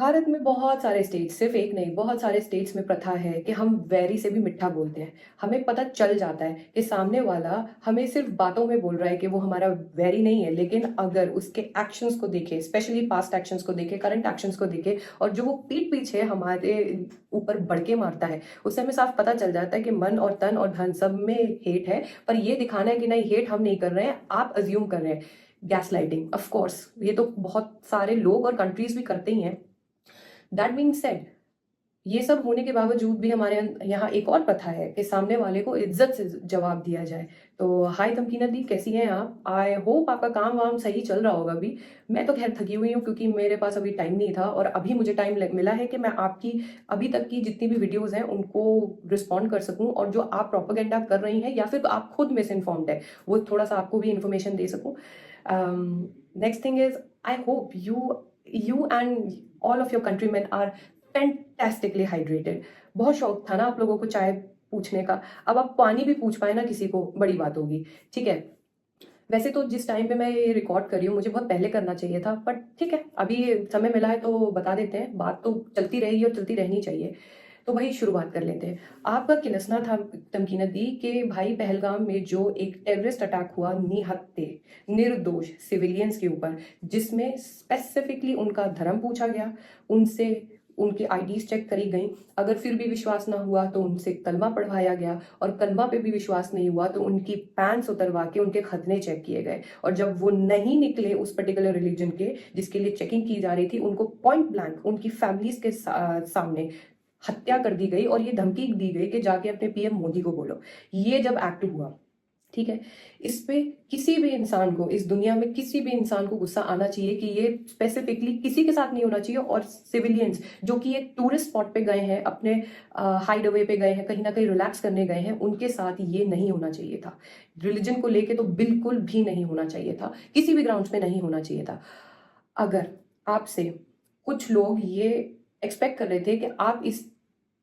भारत में बहुत सारे स्टेट्स, सिर्फ एक नहीं, बहुत सारे स्टेट्स में प्रथा है कि हम वैरी से भी मिठा बोलते हैं। हमें पता चल जाता है कि सामने वाला हमें सिर्फ बातों में बोल रहा है कि वो हमारा वैरी नहीं है, लेकिन अगर उसके एक्शंस को देखे, स्पेशली पास्ट एक्शंस को देखे, करंट एक्शंस को देखे और जो वो पीठ पीछे हमारे ऊपर बड़के मारता है, उससे हमें साफ पता चल जाता है कि मन और तन और धन सब में हेट है। पर ये दिखाना है कि नहीं, हेट हम नहीं कर रहे हैं, आप अज्यूम कर रहे हैं। गैस लाइटिंग, ऑफ कोर्स ये तो बहुत सारे लोग और कंट्रीज भी करते ही हैं। दैट बीइंग सेड, ये सब होने के बावजूद भी हमारे यहाँ एक और प्रथा है कि सामने वाले को इज्जत से जवाब दिया जाए। तो हाय तमकीना दी, कैसी हैं आप? आई होप आपका काम वाम सही चल रहा होगा अभी। मैं तो खैर थकी हुई हूँ क्योंकि मेरे पास अभी टाइम नहीं था, और अभी मुझे टाइम मिला है कि मैं आपकी अभी तक की जितनी भी वीडियोस हैं उनको रिस्पॉन्ड कर सकूं, और जो आप प्रोपेगेंडा कर रही हैं या फिर आप खुद मिस इन्फॉर्म्ड है वो थोड़ा सा आपको भी इन्फॉर्मेशन दे सकूं। Next thing is, I hope you and all of your countrymen are fantastically hydrated. बहुत शौक था ना आप लोगों को चाय पूछने का, अब आप पानी भी पूछ पाए ना किसी को, बड़ी बात होगी। ठीक है, वैसे तो जिस टाइम पे मैं ये रिकॉर्ड कर रही हूँ मुझे बहुत पहले करना चाहिए था, बट ठीक है, अभी समय मिला है तो बता देते हैं। बात तो चलती रहेगी और चलती रहनी चाहिए। तो वही शुरुआत कर लेते हैं। आपका किलसना था तमकीनत दी कि भाई पहलगाम में जो एक टेररिस्ट अटैक हुआ निहत्थे निर्दोष सिविलियंस के ऊपर, जिसमें स्पेसिफिकली उनका धर्म पूछा गया, उनसे उनकी आईडीज चेक करी गई, अगर फिर भी विश्वास ना हुआ तो उनसे कलमा पढ़वाया गया, और कलमा पे भी विश्वास नहीं हुआ तो उनकी पैंट्स उतरवा के उनके खतने चेक किए गए, और जब वो नहीं निकले उस पर्टिकुलर रिलीजन के जिसके लिए चेकिंग की जा रही थी, उनको पॉइंट ब्लैंक उनकी फैमिलीज के सामने हत्या कर दी गई, और ये धमकी दी गई कि जाके अपने पीएम मोदी को बोलो। ये जब एक्ट हुआ, ठीक है, इस पे किसी भी इंसान को, इस दुनिया में किसी भी इंसान को गुस्सा आना चाहिए कि ये स्पेसिफिकली किसी के साथ नहीं होना चाहिए, और सिविलियंस जो कि एक टूरिस्ट स्पॉट पे गए हैं, अपने हाइड अवे पे गए हैं, कहीं ना कहीं रिलैक्स करने गए हैं, उनके साथ ये नहीं होना चाहिए था। रिलीजन को लेके तो बिल्कुल भी नहीं होना चाहिए था, किसी भी ग्राउंड्स पे नहीं होना चाहिए था। अगर आपसे कुछ लोग ये एक्सपेक्ट कर रहे थे कि आप इस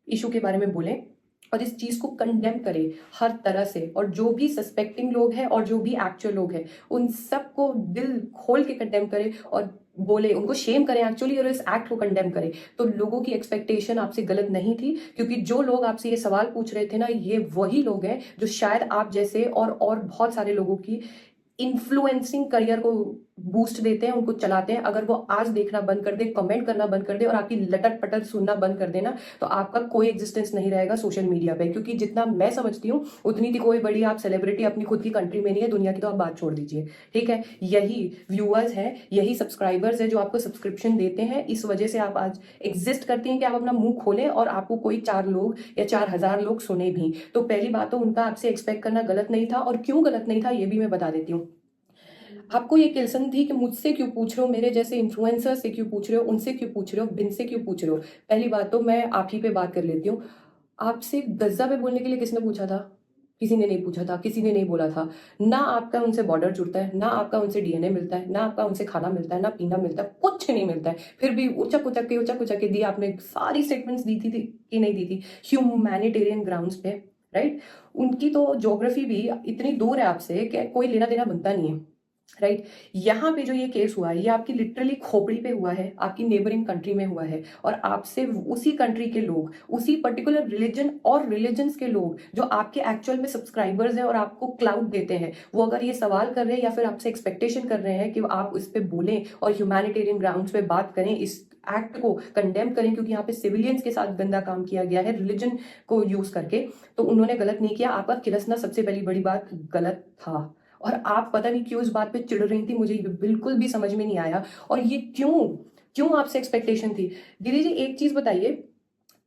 इशू के बारे में बोलें और इस चीज को कंडेम करें हर तरह से, और जो भी सस्पेक्टिंग लोग हैं और जो भी एक्चुअल लोग हैं उन सबको दिल खोल के कंडेम करें और बोले, उनको शेम करें एक्चुअली, और इस एक्ट को कंडेम करें, तो लोगों की एक्सपेक्टेशन आपसे गलत नहीं थी। क्योंकि जो लोग आपसे ये सवाल पूछ रहे थे ना, ये वही लोग हैं जो शायद आप जैसे और बहुत सारे लोगों की इन्फ्लुएंसिंग करियर को बूस्ट देते हैं, उनको चलाते हैं। अगर वो आज देखना बंद कर दे, कमेंट करना बंद कर दे और आपकी लटर पटर सुनना बंद कर देना, तो आपका कोई एग्जिस्टेंस नहीं रहेगा सोशल मीडिया पे। क्योंकि जितना मैं समझती हूँ उतनी थी कोई बड़ी आप सेलिब्रिटी अपनी खुद की कंट्री में नहीं है, दुनिया की तो आप बात छोड़ दीजिए। ठीक है, यही व्यूअर्स हैं, यही सब्सक्राइबर्स हैं जो आपको सब्सक्रिप्शन देते हैं, इस वजह से आप आज एग्जिस्ट करती हैं कि आप अपना मुंह खोलें और आपको कोई 4 लोग या 4,000 लोग सुने भी। तो पहली बात तो उनका आपसे एक्सपेक्ट करना गलत नहीं था, और क्यों गलत नहीं था ये भी मैं बता देती हूँ। आपको ये किल्सन थी कि मुझसे क्यों पूछ रहे हो, मेरे जैसे इन्फ्लुएंसर से क्यों पूछ रहे हो, उनसे क्यों पूछ रहे हो, बिन से क्यों पूछ रहे हो। पहली बात तो मैं आप ही पे बात कर लेती हूँ। आपसे गज्जा पे बोलने के लिए किसने पूछा था? किसी ने नहीं पूछा था, किसी ने नहीं बोला था। ना आपका उनसे बॉर्डर जुड़ता है, ना आपका उनसे डीएनए मिलता है, ना आपका उनसे खाना मिलता है, ना पीना मिलता है, कुछ नहीं मिलता है। फिर भी उचक उचक के दी आपने सारी स्टेटमेंट्स दी थी कि नहीं दी थी ह्यूमैनिटेरियन ग्राउंड्स पे, राइट। उनकी तो ज्योग्राफी भी इतनी दूर है आपसे कि कोई लेना देना बनता नहीं है, राइट। यहाँ पे जो ये केस हुआ है ये आपकी लिटरली खोपड़ी पे हुआ है, आपकी नेबरिंग कंट्री में हुआ है, और आपसे उसी कंट्री के लोग, उसी पर्टिकुलर रिलीजन और रिलीजन्स के लोग जो आपके एक्चुअल में सब्सक्राइबर्स हैं और आपको क्लाउड देते हैं, वो अगर ये सवाल कर रहे हैं या फिर आपसे एक्सपेक्टेशन कर रहे हैं कि आप इस पे बोलें और ह्यूमैनिटेरियन ग्राउंड्स पे बात करें, इस एक्ट को कंडेम करें, क्योंकि यहाँ पे सिविलियंस के साथ गंदा काम किया गया है रिलीजन को यूज करके, तो उन्होंने गलत नहीं किया। आपका किलसना सबसे पहली बड़ी बात गलत था, और आप पता नहीं क्यों इस बात पे चिढ़ रही थी, मुझे बिल्कुल भी समझ में नहीं आया। और ये क्यों क्यों आपसे एक्सपेक्टेशन थी? दीदी जी एक चीज बताइए,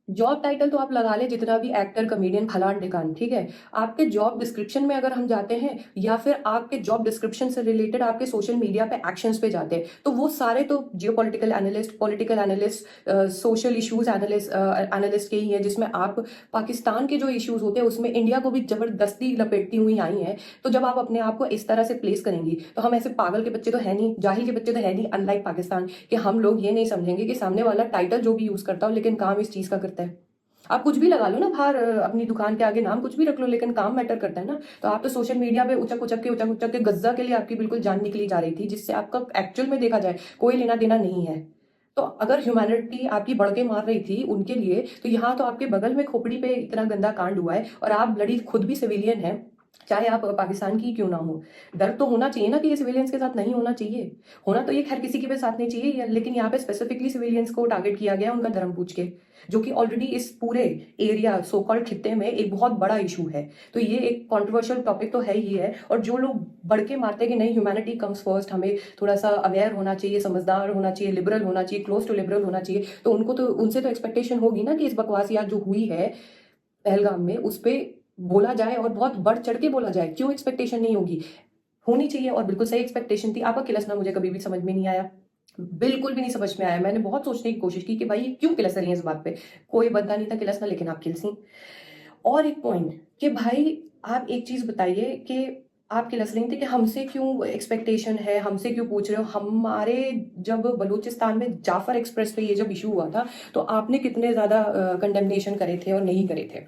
जॉब टाइटल तो आप लगा ले जितना भी, एक्टर, कॉमेडियन, फलान ढिकान, ठीक है। आपके जॉब डिस्क्रिप्शन में अगर हम जाते हैं, या फिर आपके जॉब डिस्क्रिप्शन से रिलेटेड आपके सोशल मीडिया पे एक्शंस पे जाते हैं, तो वो सारे तो geopolitical analyst, political analyst, social issues analyst के ही है, जिसमें आप पाकिस्तान के जो इश्यूज होते हैं उसमें इंडिया को भी जबरदस्ती लपेटती हुई आई हैं। तो जब आप अपने आप को इस तरह से प्लेस करेंगी, तो हम ऐसे पागल के बच्चे तो है नहीं, जाहिल के बच्चे तो है नहीं, अनलाइक पाकिस्तान, कि हम लोग ये नहीं समझेंगे कि सामने वाला टाइटल जो भी यूज करता हो लेकिन काम इस चीज का करता है। आप कुछ भी लगा लो ना बाहर, अपनी दुकान के आगे नाम कुछ भी रख लो, लेकिन काम मैटर करता है ना। तो आप तो सोशल मीडिया पे उचक के गज्जा के लिए आपकी बिल्कुल जान निकली जा रही थी, जिससे आपका एक्चुअल में देखा जाए कोई लेना देना नहीं है। तो अगर ह्यूमैनिटी आपकी बढ़ के मार रही थी उनके लिए, तो यहाँ तो आपके बगल में खोपड़ी पे इतना गंदा कांड हुआ है और आप लड़ी खुद भी सिविलियन है, चाहे आप पाकिस्तान की क्यों ना हो। डर तो होना चाहिए ना कि ये सिविलियंस के साथ नहीं होना चाहिए। होना तो ये खैर किसी के भी साथ नहीं चाहिए, लेकिन यहाँ पे स्पेसिफिकली सिविलियंस को टारगेट किया गया उनका धर्म पूछ के, जो कि ऑलरेडी इस पूरे एरिया सो कॉल्ड खित्ते में एक बहुत बड़ा इशू है। तो ये एक कंट्रोवर्शियल टॉपिक तो है ही है। और जो लोग बढ़ के मारते हैं कि नहीं ह्यूमैनिटी कम्स फर्स्ट, हमें थोड़ा सा अवेयर होना चाहिए, समझदार होना चाहिए, लिबरल होना चाहिए, क्लोज टू लिबरल होना चाहिए, तो उनको तो उनसे तो एक्सपेक्टेशन होगी ना कि इस बकवासियात जो हुई है पहलगाम में उस पर बोला जाए और बहुत बढ़ चढ़ के बोला जाए। क्यों एक्सपेक्टेशन नहीं होगी, होनी चाहिए। और बिल्कुल सही एक्सपेक्टेशन थी। आपका किलसना मुझे कभी भी समझ में नहीं आया, बिल्कुल भी नहीं समझ में आया। मैंने बहुत सोचने की कोशिश की कि भाई क्यों किलस रही है इस बात पे, कोई बंदा नहीं था किलसना, लेकिन आप किलसी। और एक पॉइंट कि भाई आप एक चीज बताइए कि आप किलस रही थी कि हमसे क्यों एक्सपेक्टेशन है, हमसे क्यों पूछ रहे हो। हमारे जब बलूचिस्तान में जाफर एक्सप्रेस पे ये जब इशू हुआ था तो आपने कितने ज्यादा कंडेमनेशन करे थे और नहीं करे थे,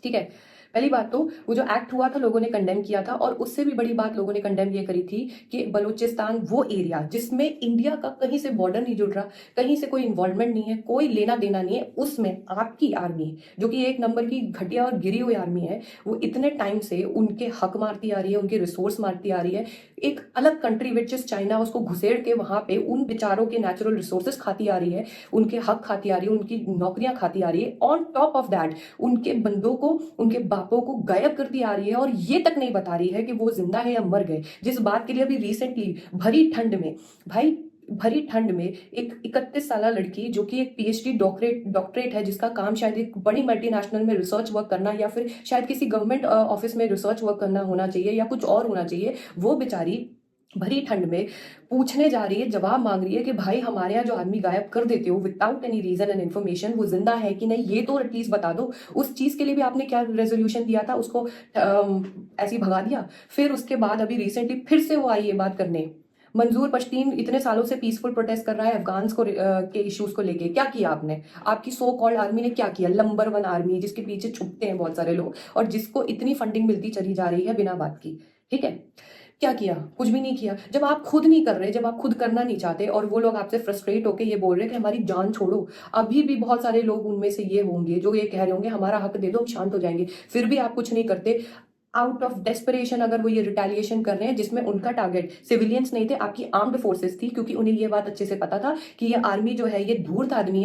ठीक है। पहली बात तो वो जो एक्ट हुआ था लोगों ने कंडेम किया था, और उससे भी बड़ी बात लोगों ने कंडेम ये करी थी कि बलूचिस्तान वो एरिया जिसमें इंडिया का कहीं से बॉर्डर नहीं जुड़ रहा, कहीं से कोई इन्वॉल्वमेंट नहीं है, कोई लेना देना नहीं है, उसमें आपकी आर्मी जो कि एक नंबर की घटिया और गिरी हुई आर्मी है, वो इतने टाइम से उनके हक मारती आ रही है, उनके रिसोर्स मारती आ रही है। एक अलग कंट्री विच इज चाइना उसको घुसेड़ के वहां पे उन बेचारों के नेचुरल रिसोर्सेज खाती आ रही है, उनके हक खाती आ रही है, उनकी नौकरियां खाती आ रही है। ऑन टॉप ऑफ दैट उनके बंदों को, उनके बापों को गायब करती आ रही है, और ये तक नहीं बता रही है कि वो जिंदा है या मर गए। जिस बात के लिए अभी रिसेंटली भरी ठंड में, भाई भरी ठंड में एक 31 साल लड़की जो कि एक पीएचडी डॉक्टरेट है, जिसका काम शायद एक बड़ी मल्टीनेशनल में रिसर्च वर्क करना या फिर शायद किसी गवर्नमेंट ऑफिस में रिसर्च वर्क करना होना चाहिए या कुछ और होना चाहिए, वो बेचारी भरी ठंड में पूछने जा रही है, जवाब मांग रही है कि भाई हमारे यहाँ जो आदमी गायब कर देते हो without any reason and information, वो जिंदा है कि नहीं, ये तो एटलीस्ट बता दो। उस चीज के लिए भी आपने क्या रेजोल्यूशन दिया था, उसको ऐसे ही भगा दिया। फिर उसके बाद अभी रिसेंटली फिर से वो आई ये बात करने। मंजूर पश्तीन इतने सालों से पीसफुल प्रोटेस्ट कर रहा है अफगान को के इश्यूज को लेके, क्या किया आपने? आपकी सो कॉल्ड आर्मी ने क्या किया? नंबर 1 आर्मी जिसके पीछे छुपते हैं बहुत सारे लोग और जिसको इतनी फंडिंग मिलती चली जा रही है बिना बात की, ठीक है, क्या किया? कुछ भी नहीं किया। जब आप खुद नहीं कर रहे, जब आप खुद करना नहीं चाहते और वो लोग आपसे फ्रस्ट्रेट होकर ये बोल रहे हैं कि हमारी जान छोड़ो, अभी भी बहुत सारे लोग उनमें से ये होंगे जो ये कह रहे होंगे हमारा हक दे दो हम शांत हो जाएंगे, फिर भी आप कुछ नहीं करते। आउट ऑफ डेस्परेशन अगर वो ये रिटेलिएशन कर रहे हैं जिसमें उनका टारगेट सिविलियंस नहीं थे, आपकी आर्म्ड फोर्सेस थी, क्योंकि उन्हें ये बात अच्छे से पता था कि ये आर्मी जो है ये धूर्त आर्मी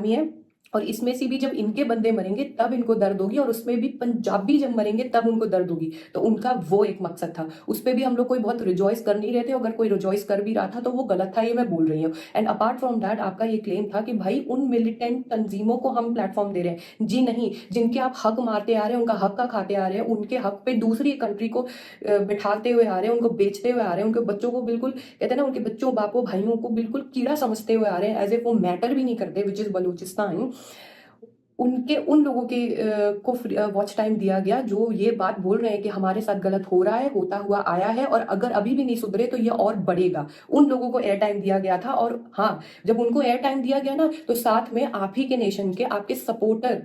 है, और इसमें से भी जब इनके बंदे मरेंगे तब इनको दर्द होगी, और उसमें भी पंजाबी जब मरेंगे तब उनको दर्द होगी। तो उनका वो एक मकसद था, उस पर भी हम लोग कोई बहुत रिजॉइस कर नहीं रहे थे। अगर कोई रिजॉइस कर भी रहा था तो वो गलत था, ये मैं बोल रही हूँ। एंड अपार्ट फ्रॉम दैट आपका ये क्लेम था कि भाई उन मिलिटेंट तंजीमों को हम प्लेटफॉर्म दे रहे हैं। जी नहीं, जिनके आप हक मारते आ रहे हैं, उनका हक का खाते आ रहे हैं, उनके हक पे दूसरी कंट्री को बिठाते हुए आ रहे हैं, उनको बेचते हुए आ रहे हैं, उनके बच्चों को बिल्कुल कहते हैं ना, उनके बच्चों बापों भाइयों को बिल्कुल कीड़ा समझते हुए आ रहे हैं, एज ए वो मैटर भी नहीं करते, विच इज बलूचिस्तान। उनके उन लोगों के को वॉच टाइम दिया गया जो ये बात बोल रहे हैं कि हमारे साथ गलत हो रहा है, होता हुआ आया है, और अगर अभी भी नहीं सुधरे तो ये और बढ़ेगा। उन लोगों को एयर टाइम दिया गया था। और हाँ, जब उनको एयर टाइम दिया गया ना, तो साथ में आप ही के नेशन के आपके सपोर्टर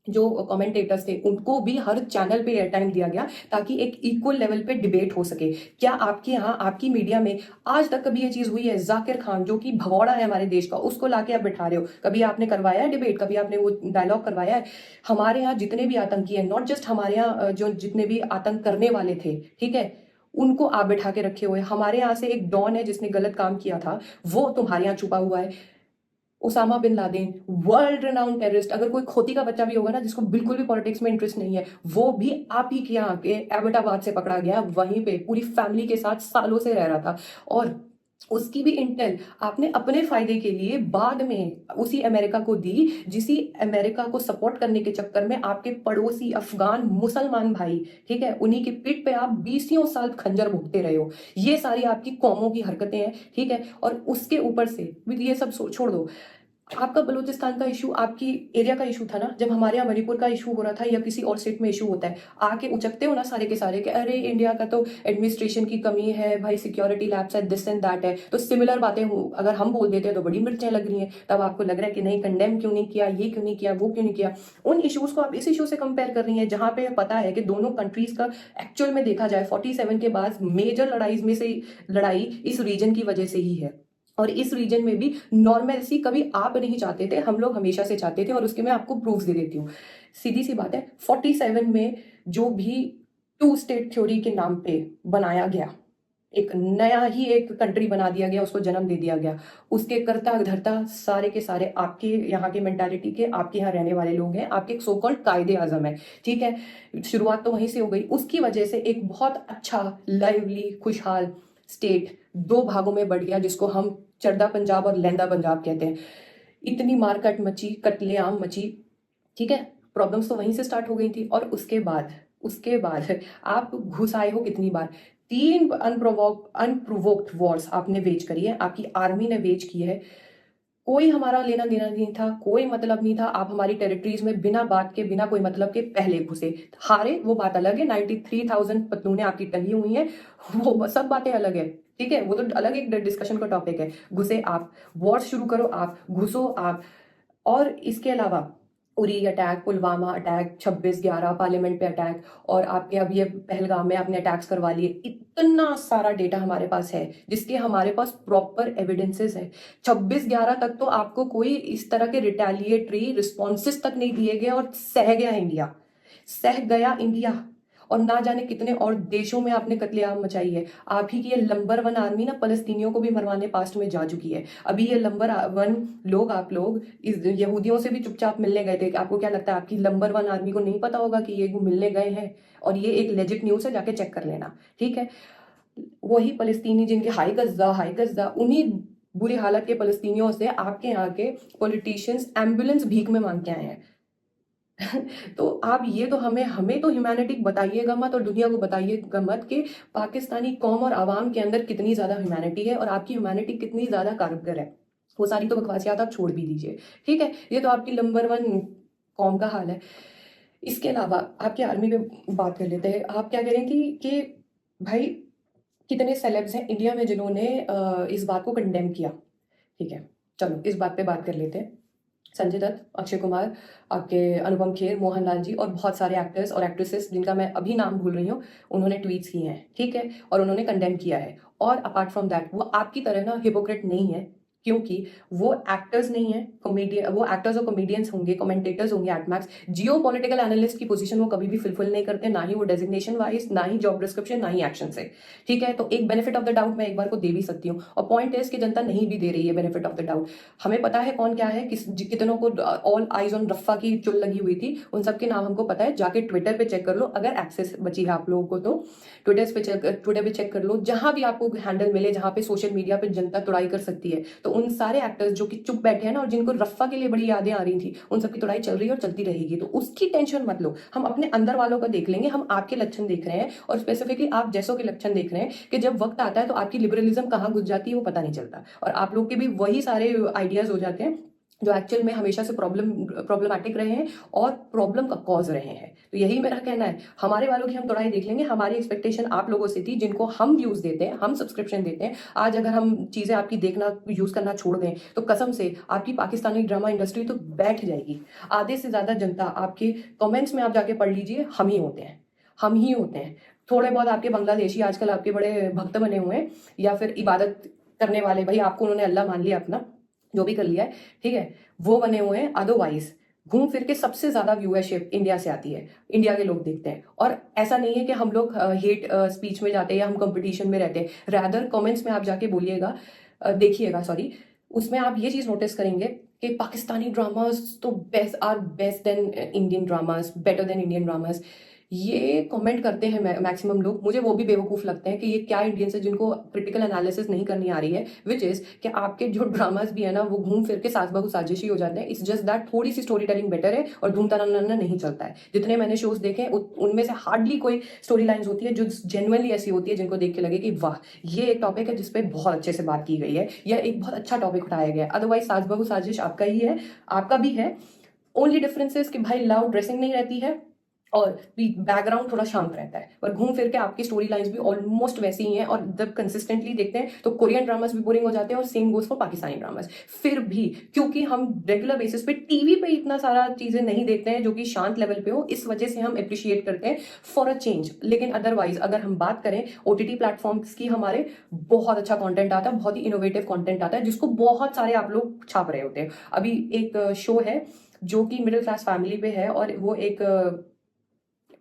जो कमेंटेटर्स थे उनको भी हर चैनल पे एयर टाइम दिया गया, ताकि एक इक्वल लेवल पे डिबेट हो सके। क्या आपके यहाँ आपकी मीडिया में आज तक कभी ये चीज हुई है? जाकिर खान जो कि भगौड़ा है हमारे देश का, उसको लाके आप बिठा रहे हो, कभी आपने करवाया है डिबेट? कभी आपने वो डायलॉग करवाया है? हमारे यहाँ जितने भी आतंकी है, नॉट जस्ट हमारे यहाँ जो जितने भी आतंक करने वाले थे, ठीक है, उनको आप बिठा के रखे हुए। हमारे यहाँ से एक डॉन है जिसने गलत काम किया था, वो तुम्हारे यहाँ छुपा हुआ है। Osama bin Laden, world renowned terrorist. अगर कोई खोती का बच्चा भी होगा ना जिसको बिल्कुल भी पॉलिटिक्स में इंटरेस्ट नहीं है, वो भी आप ही के यहाँ के एबटाबाद से पकड़ा गया, वहीं पे पूरी फैमिली के साथ सालों से रह रहा था, और उसकी भी इंटेल आपने अपने फायदे के लिए बाद में उसी अमेरिका को दी, जिसी अमेरिका को सपोर्ट करने के चक्कर में आपके पड़ोसी अफगान मुसलमान भाई, ठीक है, उन्हीं की पीठ पे आप 20 साल खंजर भुगते रहे हो। ये सारी आपकी कौमों की हरकतें हैं, ठीक है। और उसके ऊपर से ये सब छोड़ दो। आपका बलूचिस्तान का इशू आपकी एरिया का इशू था ना, जब हमारे यहाँ मणिपुर का इशू हो रहा था या किसी और स्टेट में इशू होता है, आके उचकते हो ना सारे के सारे कि अरे इंडिया का तो एडमिनिस्ट्रेशन की कमी है भाई, सिक्योरिटी लैब्स है, दिस एंड दैट है। तो सिमिलर बातें अगर हम बोल देते हैं तो बड़ी मिर्चें लग रही हैं, तब आपको लग रहा है कि नहीं, कंडेम क्यों नहीं किया, ये क्यों नहीं किया, वो क्यों नहीं किया। उन इशूज को आप इस इशू से कंपेयर कर रही हैं जहां पे पता है कि दोनों कंट्रीज का एक्चुअल में देखा जाए 47 के बाद मेजर लड़ाई में से लड़ाई इस रीजन की वजह से ही है। और इस रीजन में भी नॉर्मलसी कभी आप नहीं चाहते थे, हम लोग हमेशा से चाहते थे, और उसके मैं आपको प्रूफ दे देती हूँ। सीधी सी बात है, 47 में जो भी टू स्टेट थ्योरी के नाम पे बनाया गया, एक नया ही एक कंट्री बना दिया गया, उसको जन्म दे दिया गया, उसके कर्ता धर्ता सारे के सारे आपके यहाँ के मेंटालिटी के, आपके यहाँ रहने वाले लोग हैं, आपके सो कॉल्ड कायदे आजम है, ठीक है। शुरुआत तो वहीं से हो गई। उसकी वजह से एक बहुत अच्छा लाइवली खुशहाल स्टेट दो भागों में बढ़ गया, जिसको हम चरदा पंजाब और लहंदा पंजाब कहते हैं। इतनी मारकट मची, कत्लेआम मची, ठीक है। प्रॉब्लम्स तो वहीं से स्टार्ट हो गई थी। और उसके बाद आप घुस आए हो कितनी बार, 3 अनप्रोवोक्ड वॉर्स आपने वेज करी है, आपकी आर्मी ने वेज की है। कोई हमारा लेना देना नहीं था, कोई मतलब नहीं था। आप हमारी टेरिटरीज में बिना बात के, बिना कोई मतलब के पहले घुसे, हारे वो बात अलग है। 93,000 पतलूनें आपकी टंगी हुई हैं, वो सब बातें अलग है, ठीक है। वो तो अलग एक डिस्कशन का टॉपिक है। घुसे आप, वॉर शुरू करो आप, घुसो आप। और इसके अलावा Uri attack, Pulwama attack, 26/11 parliament पे अटैक, और आपके अब ये पहलगाम में आपने अटैक्स करवा लिए। इतना सारा डेटा हमारे पास है, जिसके हमारे पास प्रॉपर एविडेंसेस है। 26/11 तक तो आपको कोई इस तरह के रिटेलिएटरी रिस्पॉन्सेस तक नहीं दिए गए, और सह गया इंडिया, सह गया इंडिया। और ना जाने कितने और देशों में आपने कत्लेआम मचाई है। आप ही की ये नंबर 1 आर्मी ना फलस्तीनियों को भी मरवाने पास्ट में जा चुकी है। अभी ये नंबर 1 लोग, आप लोग इस यहूदियों से भी चुपचाप मिलने गए थे। आपको क्या लगता है आपकी नंबर 1 आर्मी को नहीं पता होगा कि ये मिलने गए हैं? और ये एक लेजिट न्यूज है, जाके चेक कर लेना, ठीक है। वही फलस्तीनी जिनके हाई गज्जा, उन्हीं बुरी हालत के फलस्तीनियों से आपके यहाँ के पॉलिटिशियंस एम्बुलेंस भीख में मांग के आए हैं। तो आप ये तो हमें तो ह्यूमैनिटी बताइएगा मत, और दुनिया को बताइएगा मत कि पाकिस्तानी कौम और आवाम के अंदर कितनी ज्यादा ह्यूमैनिटी है और आपकी ह्यूमैनिटी कितनी ज्यादा कारगर है। वो सारी तो बकवासियात आप छोड़ भी दीजिए, ठीक है। ये तो आपकी नंबर 1 कौम का हाल है। इसके अलावा आपकी आर्मी पे बात कर लेते हैं। आप क्या कह रही थी कि भाई कितने सेलेब्स हैं इंडिया में जिन्होंने इस बात को कंडेम किया, ठीक है। चलो इस बात पे बात कर लेते हैं। संजय दत्त, अक्षय कुमार, आपके अनुपम खेर, मोहनलाल जी, और बहुत सारे एक्टर्स और एक्ट्रेसेस जिनका मैं अभी नाम भूल रही हूँ, उन्होंने ट्वीट्स किए हैं, ठीक है, और उन्होंने कंडेम किया है। और अपार्ट फ्रॉम दैट वो आपकी तरह ना हिपोक्रेट नहीं है, क्योंकि वो एक्टर्स नहीं है, कॉमेडियन, वो एक्टर्स और कॉमेडियंस होंगे, कमेंटेटर्स होंगे at max. Jio political analyst की पोजीशन वो कभी भी फुलफिल नहीं करते, ना ही वो डेजिग्नेशन वाइज, ना ही जॉब डिस्क्रिप्शन, ना ही एक्शन से, ठीक है। तो एक बेनिफिट ऑफ द डाउट मैं एक बार को दे भी सकती हूँ, और पॉइंट है कि जनता नहीं भी दे रही है बेनिफिट ऑफ द डाउट। हमें पता है कौन क्या है, कितनों को ऑल आइज ऑन रफ्फा की चुल लगी हुई थी, उन सबके नाम हमको पता है। जाके ट्विटर पे चेक कर लो, अगर एक्सेस बची है आप लोगों को तो ट्विटर पे चेक कर लो, जहां भी आपको हैंडल मिले, जहां पे सोशल मीडिया पे जनता तुड़ाई कर सकती है, तो उन सारे एक्टर्स जो कि चुप बैठे हैं ना, और जिनको रफ्फा के लिए बड़ी यादें आ रही थी, उन सबकी तुड़ाई चल रही है और चलती रहेगी। तो उसकी टेंशन मत लो, हम अपने अंदर वालों का देख लेंगे। हम आपके लक्षण देख रहे हैं, और स्पेसिफिकली आप जैसों के लक्षण देख रहे हैं, कि जब वक्त आता है तो आपकी लिबरलिज्म कहाँ घुस जाती है वो पता नहीं चलता, और आप लोग के भी वही सारे आइडियाज हो जाते हैं जो एक्चुअल में हमेशा से प्रॉब्लमैटिक रहे हैं और प्रॉब्लम का कॉज रहे हैं। तो यही मेरा कहना है, हमारे वालों की हम तुड़ाई देख लेंगे। हमारी एक्सपेक्टेशन आप लोगों से थी, जिनको हम व्यूज देते हैं, हम सब्सक्रिप्शन देते हैं। आज अगर हम चीजें आपकी देखना, यूज करना छोड़ दें, तो कसम से आपकी पाकिस्तानी ड्रामा इंडस्ट्री तो बैठ जाएगी। आधे से ज्यादा जनता, आपके कमेंट्स में आप जाके पढ़ लीजिए, हम ही होते हैं, हम ही होते हैं। थोड़े बहुत आपके बांग्लादेशी आजकल आपके बड़े भक्त बने हुए हैं, या फिर इबादत करने वाले, भाई आपको उन्होंने अल्लाह मान लिया अपना, जो भी कर लिया है, ठीक है, वो बने हुए हैं। अदरवाइज घूम फिर के सबसे ज्यादा व्यूअरशिप इंडिया से आती है, इंडिया के लोग देखते हैं। और ऐसा नहीं है कि हम लोग हेट स्पीच में जाते हैं या हम कंपटीशन में रहते हैं, रैदर कमेंट्स में आप जाके बोलिएगा, देखिएगा सॉरी, उसमें आप ये चीज नोटिस करेंगे कि पाकिस्तानी ड्रामास तो best than Indian dramas, better than Indian dramas, ये कमेंट करते हैं मैक्सिमम लोग। मुझे वो भी बेवकूफ लगते हैं कि ये क्या इंडियंस है जिनको क्रिटिकल एनालिसिस नहीं करनी आ रही है, विच इज कि आपके जो ड्रामास भी है ना, वो घूम फिर के सास बहू साजिश ही हो जाते हैं। इट्स जस्ट दैट थोड़ी सी स्टोरी टेलिंग बेटर है और धूम तनाना नहीं चलता है। जितने मैंने शोज देखे उनमें से हार्डली कोई स्टोरी लाइन्स होती है जो जेन्युइनली ऐसी होती है जिनको देख के लगे कि वाह, ये एक टॉपिक है जिसपे बहुत अच्छे से बात की गई है, या एक बहुत अच्छा टॉपिक उठाया गया है। अदरवाइज सास बहू साजिश आपका ही है, आपका भी है। ओनली डिफरेंस कि भाई लाउड ड्रेसिंग नहीं रहती है, और बैकग्राउंड थोड़ा शांत रहता है, पर घूम फिर के आपकी स्टोरी लाइंस भी ऑलमोस्ट वैसी ही हैं। और जब कंसिस्टेंटली देखते हैं तो कोरियन ड्रामास भी बोरिंग हो जाते हैं, और same goes for Pakistani dramas. फिर भी क्योंकि हम रेगुलर बेसिस पे टीवी पे इतना सारा चीजें नहीं देखते हैं जो कि शांत लेवल पे हो, इस वजह से हम अप्रिशिएट करते हैं फॉर अ चेंज। लेकिन अदरवाइज अगर हम बात करें ओटीटी प्लेटफॉर्म्स की, हमारे बहुत अच्छा कंटेंट आता है, बहुत ही इनोवेटिव कंटेंट आता है, जिसको बहुत सारे आप लोग छाप रहे होते हैं। अभी एक शो है जो कि मिडिल क्लास फैमिली पे है, और वो एक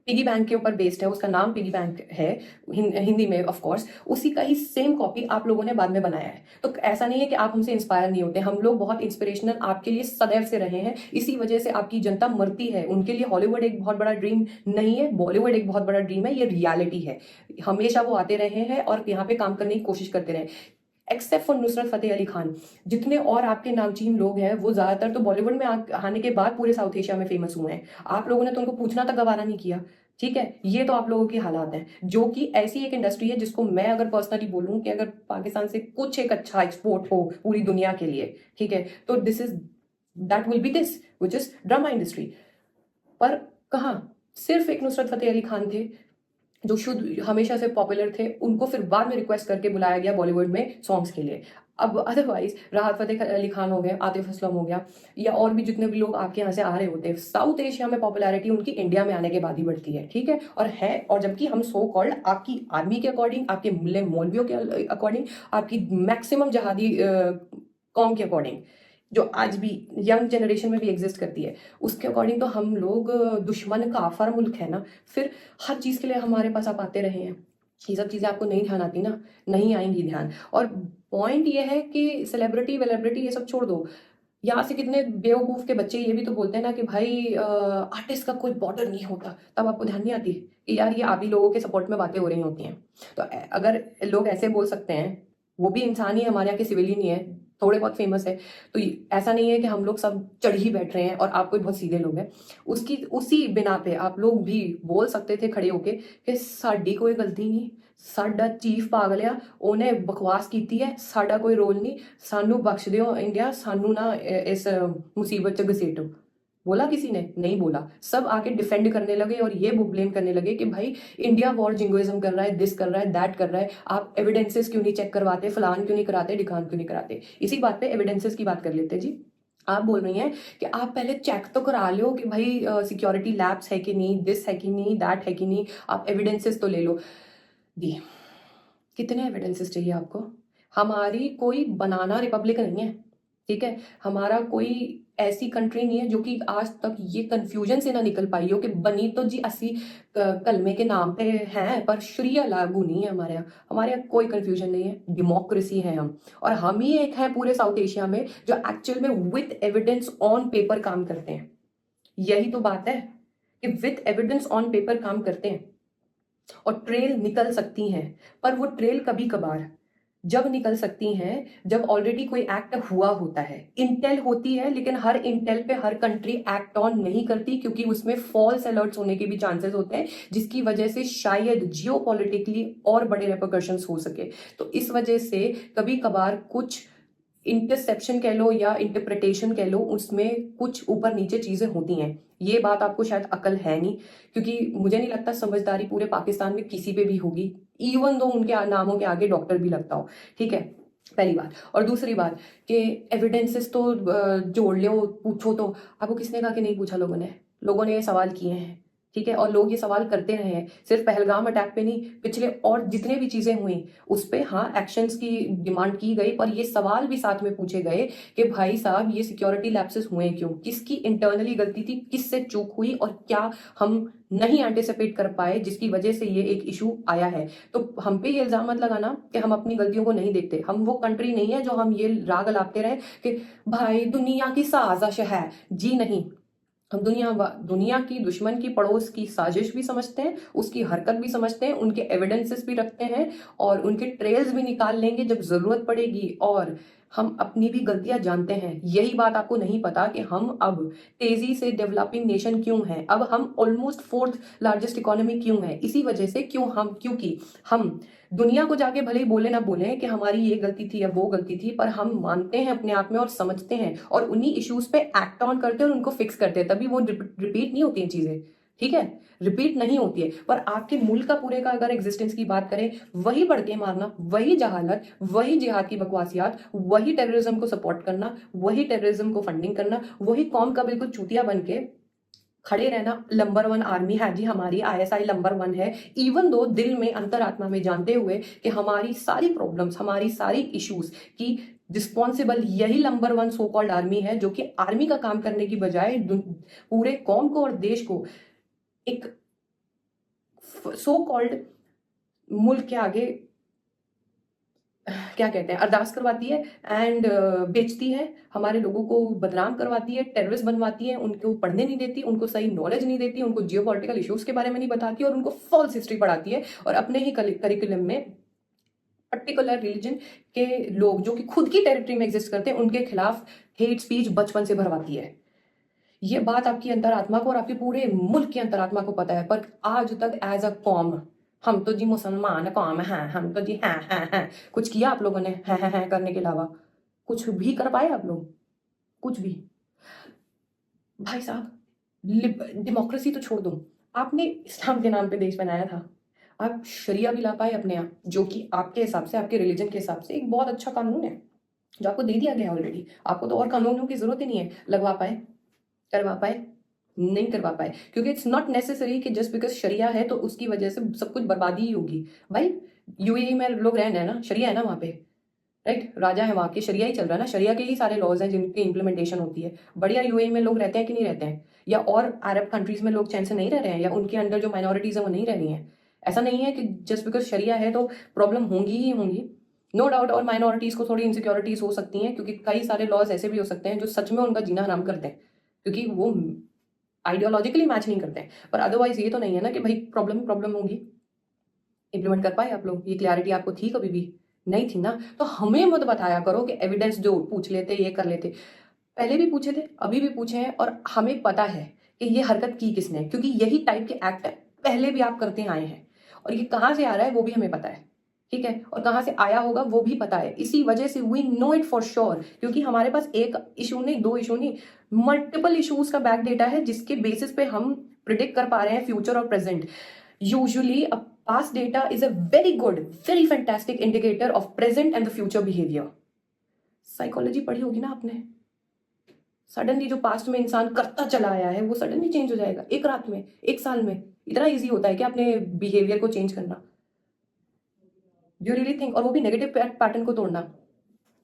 पिगी बैंक के ऊपर बेस्ड है, उसका नाम पिगी बैंक है हिंदी में ऑफ कोर्स। उसी का ही सेम कॉपी आप लोगों ने बाद में बनाया है। तो ऐसा नहीं है कि आप हमसे इंस्पायर नहीं होते, हम लोग बहुत इंस्पिरेशनल आपके लिए सदैव से रहे हैं। इसी वजह से आपकी जनता मरती है। उनके लिए हॉलीवुड एक बहुत बड़ा ड्रीम नहीं है, बॉलीवुड एक बहुत बड़ा ड्रीम है, ये रियलिटी है। हमेशा वो आते रहे हैं और यहाँ पे काम करने की कोशिश करते रहे, एक्सेप्ट फॉर नुसरत फतेह अली खान। जितने और आपके नामचीन लोग हैं वो ज्यादातर तो बॉलीवुड में आने के बाद पूरे साउथ एशिया में फेमस हुए हैं। आप लोगों ने तो उनको पूछना तक गवारा नहीं किया। ठीक है, ये तो आप लोगों की हालात हैं, जो कि ऐसी एक इंडस्ट्री है जिसको मैं अगर पर्सनली बोलूं कि अगर पाकिस्तान से कुछ एक अच्छा एक्सपोर्ट हो पूरी दुनिया के लिए, ठीक है, तो this is that will be this which is drama industry. पर कहाँ सिर्फ एक नुसरत फतेह अली खान थे जो शुद्ध हमेशा से पॉपुलर थे, उनको फिर बाद में रिक्वेस्ट करके बुलाया गया बॉलीवुड में सॉन्ग्स के लिए। अब अदरवाइज राहत फतेह अली खान हो गए, आतिफ असलम हो गया, या और भी जितने भी लोग आपके यहाँ से आ रहे होते हैं, साउथ एशिया में पॉपुलैरिटी उनकी इंडिया में आने के बाद ही बढ़ती है। ठीक है, और जबकि हम सो कॉल्ड आपकी आर्मी के अकॉर्डिंग, आपके मुल्ले मौलवियों के अकॉर्डिंग, आपकी मैक्सिमम जहादी कौम के अकॉर्डिंग, जो आज भी यंग जनरेशन में भी एग्जिस्ट करती है, उसके अकॉर्डिंग तो हम लोग दुश्मन काफर मुल्क है ना। फिर हर चीज के लिए हमारे पास आप आते रहे हैं, ये सब चीजें आपको नहीं ध्यान आती ना, नहीं आएंगी ध्यान। और पॉइंट ये है कि सेलिब्रिटी वेलिब्रिटी ये सब छोड़ दो। यहाँ से कितने बेवकूफ के बच्चे ये भी तो बोलते हैं ना कि भाई आर्टिस्ट का कोई बॉर्डर नहीं होता, तब आपको ध्यान नहीं आती कि यार ये आप ही लोगों के सपोर्ट में बातें हो रही होती हैं। तो अगर लोग ऐसे बोल सकते हैं, वो भी इंसान ही, हमारे यहाँ के सिविलियन ही है, थोड़े बहुत फेमस है, तो ऐसा नहीं है कि हम लोग सब चढ़ ही बैठ रहे हैं और आप कोई बहुत सीधे लोग हैं। उसकी उसी बिना पे आप लोग भी बोल सकते थे खड़े होके कि साडी कोई गलती नहीं, साडा चीफ पागल आ, उन्हें बकवास की है, साडा कोई रोल नहीं, सानू बख्श दियो इंडिया, सानू ना इस मुसीबत च घसीटो। बोला किसी ने? नहीं बोला। सब आके डिफेंड करने लगे और ये ब्लेम करने लगे कि भाई इंडिया वॉर जिंगोइज्म कर रहा है, दिस कर रहा है, दैट कर रहा है, आप एविडेंसेस क्यों नहीं चेक करवाते, फलान क्यों नहीं कराते, ढिकान क्यों नहीं कराते। इसी बात पे एविडेंसेस की बात कर लेते जी। आप बोल रही हैं कि आप पहले चेक तो करा लो कि भाई सिक्योरिटी लैब्स है कि नहीं, दिस है कि नहीं, दैट है कि नहीं, आप एविडेंसेस तो ले लो। दी कितने एविडेंसेस चाहिए आपको? हमारी कोई बनाना रिपब्लिक नहीं है, ठीक है, हमारा कोई ऐसी कंट्री नहीं है जो कि आज तक ये कंफ्यूजन से ना निकल पाई हो कि बनी तो जी असी कलमे के नाम पे हैं पर शरिया लागू नहीं है हमारे यहाँ कोई कंफ्यूजन नहीं है, डेमोक्रेसी है हम। और हम ही एक हैं पूरे साउथ एशिया में जो एक्चुअल में विथ एविडेंस ऑन पेपर काम करते हैं। यही तो बात है कि विथ एविडेंस ऑन पेपर काम करते हैं और ट्रेल निकल सकती हैं। पर वो ट्रेल कभी कभार जब निकल सकती हैं जब ऑलरेडी कोई एक्ट हुआ होता है। इंटेल होती है, लेकिन हर इंटेल पे हर कंट्री एक्ट ऑन नहीं करती, क्योंकि उसमें फॉल्स अलर्ट्स होने के भी चांसेस होते हैं, जिसकी वजह से शायद जियोपॉलिटिकली और बड़े रेपरकशंस हो सके। तो इस वजह से कभी कभार कुछ इंटरसेप्शन कह लो या इंटरप्रिटेशन कह लो, उसमें कुछ ऊपर नीचे चीजें होती हैं। ये बात आपको शायद अकल है नहीं, क्योंकि मुझे नहीं लगता समझदारी पूरे पाकिस्तान में किसी पे भी होगी, इवन दो उनके नामों के आगे डॉक्टर भी लगता हो। ठीक है, पहली बात। और दूसरी बात कि एविडेंसेस तो जोड़ लो, पूछो तो आपको किसने कहा कि नहीं पूछा? लोगों ने ये सवाल किए हैं, ठीक है, और लोग ये सवाल करते रहे हैं, सिर्फ पहलगाम अटैक पे नहीं, पिछले और जितने भी चीजें हुई उस पे हाँ एक्शंस की डिमांड की गई, पर ये सवाल भी साथ में पूछे गए कि भाई साहब ये सिक्योरिटी लैप्सेस हुए क्यों, किसकी इंटरनली गलती थी, किससे चूक हुई, और क्या हम नहीं एंटिसिपेट कर पाए जिसकी वजह से ये एक इशू आया है। तो हम पे ये इल्जाम मत लगाना कि हम अपनी गलतियों को नहीं देखते। हम वो कंट्री नहीं है जो हम ये राग अलापते रहे कि भाई दुनिया की साजिश है। जी नहीं, हम दुनिया की दुश्मन की पड़ोस की साजिश भी समझते हैं, उसकी हरकत भी समझते हैं, उनके एविडेंसेस भी रखते हैं और उनके ट्रेल्स भी निकाल लेंगे जब जरूरत पड़ेगी। और हम अपनी भी गलतियां जानते हैं। यही बात आपको नहीं पता कि हम अब तेजी से डेवलपिंग नेशन क्यों हैं, अब हम ऑलमोस्ट फोर्थ लार्जेस्ट इकोनॉमी क्यों है, इसी वजह से क्योंकि हम दुनिया को जाके भले ही बोले ना बोले कि हमारी ये गलती थी या वो गलती थी, पर हम मानते हैं अपने आप में और समझते हैं और उन्हीं इश्यूज पे एक्ट ऑन करते हैं और उनको फिक्स करते हैं, तभी वो रिपीट नहीं होती हैं चीजें। ठीक है, रिपीट नहीं होती है। पर आपके मुल्क का पूरे का अगर एग्जिस्टेंस की बात करें, वही बढ़ के मारना, वही जहालत, वही जिहाद की बकवासियात, वही टेररिज्म को सपोर्ट करना, वही टेररिज्म को फंडिंग करना, वही कौम का बिल्कुल चूतिया बन के खड़े रहना। नंबर 1 आर्मी है जी, हमारी आईएसआई नंबर 1 है, इवन दो दिल में अंतरात्मा में जानते हुए कि हमारी सारी प्रॉब्लम्स, हमारी सारी इश्यूज की रिस्पॉन्सिबल यही नंबर 1 सो कॉल्ड आर्मी है, जो कि आर्मी का काम करने की बजाय पूरे कौम को और देश को एक सो कॉल्ड मुल्क के आगे क्या कहते हैं, अरदास करवाती है एंड बेचती है, हमारे लोगों को बदनाम करवाती है, टेररिस्ट बनवाती है, उनको पढ़ने नहीं देती, उनको सही नॉलेज नहीं देती, उनको जियोपॉलिटिकल इश्यूज के बारे में नहीं बताती और उनको फॉल्स हिस्ट्री पढ़ाती है। और अपने ही करिकुलम में पर्टिकुलर रिलीजन के लोग जो कि खुद की टेरिटरी में एग्जिस्ट करते हैं, उनके खिलाफ हेट स्पीच बचपन से भरवाती है। ये बात आपकी अंतरात्मा को और आपके पूरे मुल्क की अंतरात्मा को पता है, पर आज तक एज अ कॉम हम तो जी मुसलमान कौम हैं, हम तो जी हैं कुछ किया आप लोगों ने हैं करने के अलावा? कुछ भी कर पाए आप लोग? कुछ भी? भाई साहब, डेमोक्रेसी तो छोड़ दो, आपने इस्लाम के नाम पे देश बनाया था, आप शरिया भी ला पाए अपने यहाँ, जो कि आपके हिसाब से, आपके रिलीजन के हिसाब से एक बहुत अच्छा कानून है, जो आपको दे दिया गया ऑलरेडी। आपको तो और कानूनों की जरूरत ही नहीं है। लगवा पाए? करवा पाए? नहीं करवा पाए, क्योंकि इट्स नॉट नेसेसरी कि जस्ट बिकॉज शरिया है तो उसकी वजह से सब कुछ बर्बादी ही होगी। भाई यूएई में लोग रह रहे हैं ना, शरिया है ना वहाँ पे, राइट? राजा है वहाँ के, शरिया ही चल रहा है ना, शरिया के ही सारे लॉज हैं जिनकी इंप्लीमेंटेशन होती है। बढ़िया यूएई में लोग रहते हैं कि नहीं रहते हैं? या और अरब कंट्रीज में लोग चैन से नहीं रह रहे हैं, या उनके अंडर जो माइनॉरिटीज है वो नहीं रह रही हैं? ऐसा नहीं है कि जस्ट बिकॉज शरिया है तो प्रॉब्लम होंगी ही होंगी, नो डाउट। और माइनॉरिटीज को थोड़ी इनसिक्योरिटीज हो सकती हैं, क्योंकि कई सारे लॉज ऐसे भी हो सकते हैं जो सच में उनका जीना हराम करते हैं, क्योंकि वो आइडियोलॉजिकली मैच नहीं करते हैं। पर अदरवाइज ये तो नहीं है ना कि भाई प्रॉब्लम होगी। इम्प्लीमेंट कर पाए आप लोग? ये क्लैरिटी आपको थी कभी भी? नहीं थी ना। तो हमें मत बताया करो कि एविडेंस जो पूछ लेते, ये कर लेते। पहले भी पूछे थे, अभी भी पूछे हैं, और हमें पता है कि ये हरकत की किसने, क्योंकि यही टाइप के एक्ट पहले भी आप करते आए हैं, और ये कहाँ से आ रहा है वो भी हमें पता है, ठीक है? और कहाँ से आया होगा वो भी पता है। इसी वजह से we know it for sure, क्योंकि हमारे पास एक इशू नहीं, दो इशू नहीं, मल्टीपल इश्यूज का बैक डेटा है, जिसके बेसिस पे हम प्रिडिक्ट कर पा रहे हैं फ्यूचर और present. Usually a past data is a very good, very fantastic indicator of present and the future behavior. Psychology पढ़ी होगी ना आपने? सडनली जो पास्ट में इंसान करता चला आया है वो सडनली चेंज हो जाएगा एक रात में, एक साल में? इतना इजी होता है कि अपने बिहेवियर को चेंज करना? Do really think? और वो भी नेगेटिव पैटर्न को तोड़ना?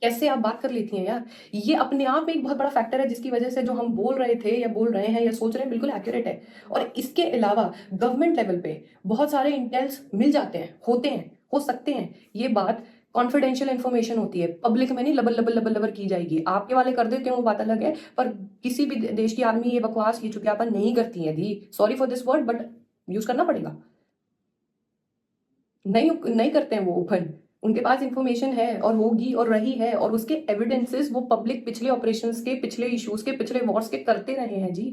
कैसे आप बात कर लेती हैं यार? ये अपने आप में एक बहुत बड़ा फैक्टर है, जिसकी वजह से जो हम बोल रहे थे या बोल रहे हैं या सोच रहे हैं बिल्कुल एक्यूरेट है। और इसके अलावा गवर्नमेंट लेवल पे बहुत सारे इंटेल्स मिल जाते हैं, होते हैं, हो सकते हैं। ये बात कॉन्फिडेंशियल इन्फॉर्मेशन होती है, पब्लिक में नहीं लबर लबर लबर लबर की जाएगी। आपके वाले कर देते हैं वो बात अलग है, पर किसी भी देश की आर्मी ये बकवास, ये चुतियापन नहीं करती है दी। Sorry for this word, but use करना पड़ेगा। नहीं नहीं करते हैं वो ओपन। उनके पास इंफॉर्मेशन है और होगी और रही है, और उसके एविडेंसेस वो पब्लिक पिछले ऑपरेशंस के, पिछले इश्यूज के, पिछले वॉर्स के करते रहे हैं जी।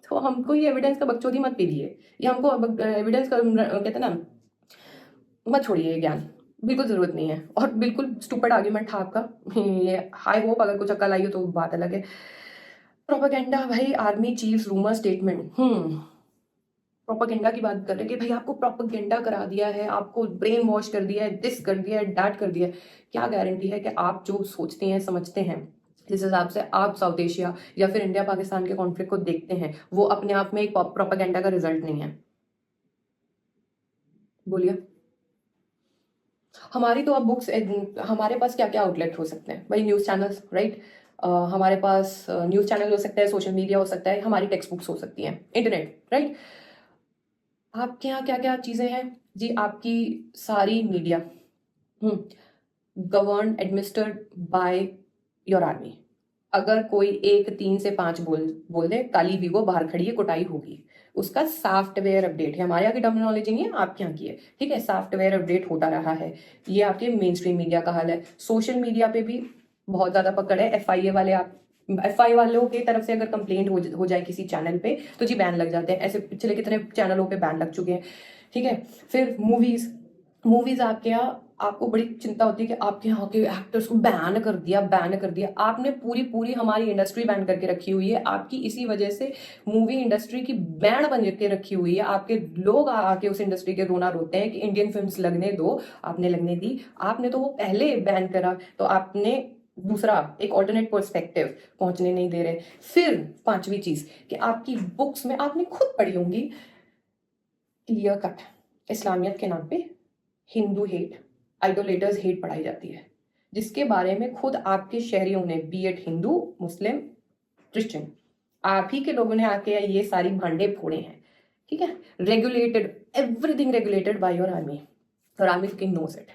तो हमको ये एविडेंस का बकचोदी मत पीजिए, ये हमको एविडेंस का कहते हैं ना, मत छोड़िए ये ज्ञान, बिल्कुल जरूरत नहीं है। और बिल्कुल स्टूपिड आर्ग्यूमेंट था आपका ये। आई होप अगर कुछ अक्ल आई हो तो बात अलग है। प्रोपेगेंडा भाई, army chief rumour statement, propaganda की बात कर रहे हैं कि भाई आपको प्रोपेगेंडा करा दिया है, आपको ब्रेन वॉश कर दिया है, दिस कर दिया है, डैट कर दिया है। क्या गारंटी है कि आप जो सोचते हैं, समझते हैं, जिस हिसाब से आप साउथ एशिया या फिर इंडिया पाकिस्तान के कॉन्फ्लिक्ट को देखते हैं, वो अपने आप में एक प्रोपेगेंडा का रिजल्ट नहीं है? बोलिए। हमारी तो अब बुक्स, हमारे पास क्या क्या आउटलेट हो सकते हैं भाई? News channels, right? हमारे पास न्यूज़ चैनल हो सकता है, सोशल मीडिया हो सकता है, हमारी टेक्स्ट बुक्स हो सकती हैं, इंटरनेट, राइट? आपके यहाँ क्या क्या चीज़ें हैं जी? आपकी सारी media govern administered by your army. अगर कोई एक 3 से 5 बोल दे, काली वीगो बाहर खड़ी है, कुटाई होगी। उसका सॉफ्टवेयर अपडेट है, हमारे यहाँ की टर्मिनोलॉजी नहीं है, आपके यहाँ की है, ठीक है? सॉफ्टवेयर अपडेट होता रहा है। ये आपके मेन स्ट्रीम मीडिया का हाल है। सोशल मीडिया पे भी बहुत ज्यादा पकड़ है। एफआईए वाले, आप एफआई वालों की तरफ से अगर कंप्लेंट हो जाए किसी चैनल पे तो जी बैन लग जाते हैं। ऐसे पिछले कितने चैनलों पे बैन लग चुके हैं, ठीक है? फिर मूवीज, मूवीज आपके यहाँ आपको बड़ी चिंता होती है कि आपके यहाँ के एक्टर्स को बैन कर दिया। आपने पूरी पूरी हमारी इंडस्ट्री बैन करके रखी हुई है। आपकी इसी वजह से मूवी इंडस्ट्री की बैंड बन के रखी हुई है। आपके लोग आके उस इंडस्ट्री के रोना रोते हैं कि इंडियन फिल्म्स लगने दो। आपने लगने दी? आपने तो वो पहले बैन करा, तो आपने दूसरा एक ऑल्टरनेट पर्सपेक्टिव पहुंचने नहीं दे रहे। फिर पांचवी चीज कि आपकी बुक्स में आपने खुद पढ़ी होंगी, क्लियर कट इस्लामियत के नाम पे हिंदू हेट, आइडोलेटर्स हेट पढ़ाई जाती है, जिसके बारे में खुद आपके शहरियों ने, बी एट हिंदू, मुस्लिम, क्रिश्चियन, आप ही के लोगों ने आके ये सारी भांडे फोड़े हैं। ठीक है, regulated, everything regulated by your army, और army king knows it,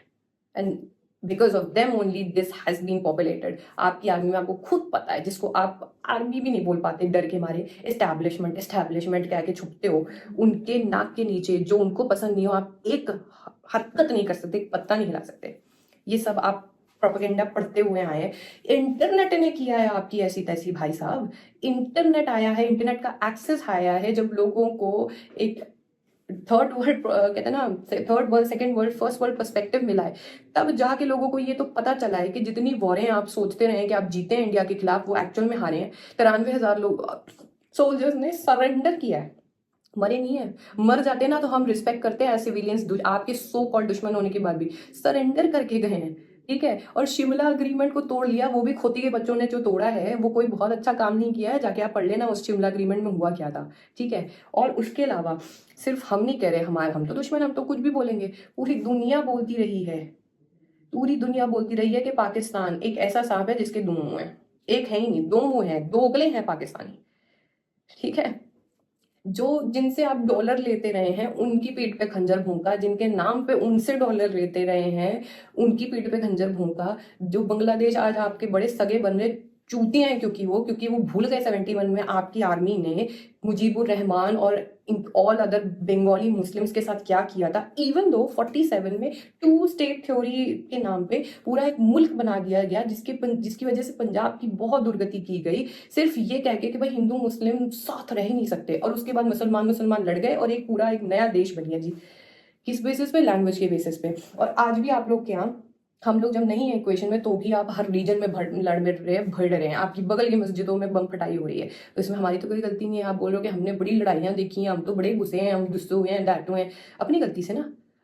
and because of them only this has been populated. आपकी आर्मी में आपको खुद पता है, जिसको आप आर्मी भी नहीं बोल पाते डर के मारे, एस्टैब्लिशमेंट एस्टैब्लिशमेंट कह के छुपते हो। उनके नाक के नीचे जो उनको पसंद नहीं हो, आप एक हरकत नहीं कर सकते, एक पत्ता नहीं हिला सकते। ये सब आप प्रोपेगेंडा पढ़ते हुए आए हैं। इंटरनेट ने किया है आपकी ऐसी तैसी भाई साहब। इंटरनेट आया है, इंटरनेट का एक्सेस आया है जब लोगों को एक थर्ड वर्ल्ड कहते हैं ना, third world, second world, first world perspective मिला है। तब जाके लोगों को ये तो पता चला है कि जितनी वॉरें आप सोचते रहे कि आप जीते हैं इंडिया के खिलाफ, वो एक्चुअल में हारे हैं। 93,000 लोग, सोल्जर्स ने सरेंडर किया है, मरे नहीं है। मर जाते ना तो हम रिस्पेक्ट करते हैं सिविलियंस, आपके सो कॉल्ड दुश्मन होने के बाद भी सरेंडर करके गए हैं। ठीक है, और शिमला अग्रीमेंट को तोड़ लिया, वो भी खोती के बच्चों ने जो तोड़ा है, वो कोई बहुत अच्छा काम नहीं किया है। जाके आप पढ़ लेना उस शिमला अग्रीमेंट में हुआ क्या था। ठीक है, और उसके अलावा सिर्फ हम नहीं कह रहे हमारे, हम तो दुश्मन, हम तो कुछ भी बोलेंगे। पूरी दुनिया बोलती रही है, पूरी दुनिया बोलती रही है कि पाकिस्तान एक ऐसा सांप है जिसके दो मुंह हैं। एक है ही नहीं, दो मुंह हैं, दोगले हैं पाकिस्तानी। ठीक है, जो जिनसे आप डॉलर लेते रहे हैं उनकी पीठ पे खंजर भोंका, जिनके नाम पे उनसे डॉलर लेते रहे हैं उनकी पीठ पे खंजर भोंका। जो बांग्लादेश आज आपके बड़े सगे बन रहे चूतियां हैं, क्योंकि वो भूल गए 71 में आपकी आर्मी ने मुजीबुर रहमान और ऑल अदर बंगाली मुस्लिम्स के साथ क्या किया था। इवन दो 47 में टू स्टेट थ्योरी के नाम पे पूरा एक मुल्क बना दिया गया, जिसकी वजह से पंजाब की बहुत दुर्गति की गई, सिर्फ ये कह के कि भाई हिंदू मुस्लिम साथ रह ही नहीं सकते। और उसके बाद मुसलमान लड़ गए और एक पूरा एक नया देश बन गया जी। किस बेसिस पे? लैंग्वेज के बेसिस पे। और आज भी आप लोग के यहाँ, हम लोग जब नहीं है इक्वेशन में, तो भी आप हर रीजन में भड़ रहे हैं। आपकी बगल की मस्जिदों में बम फटाई हो रही है, तो इसमें हमारी तो कोई गलती नहीं है। आप बोल रहे हो कि हमने बड़ी लड़ाइयां देखी हैं, हम तो बड़े गुस्से हैं, हम गुस्से हुए हैं, डांटू हैं। अपनी गलती से ना,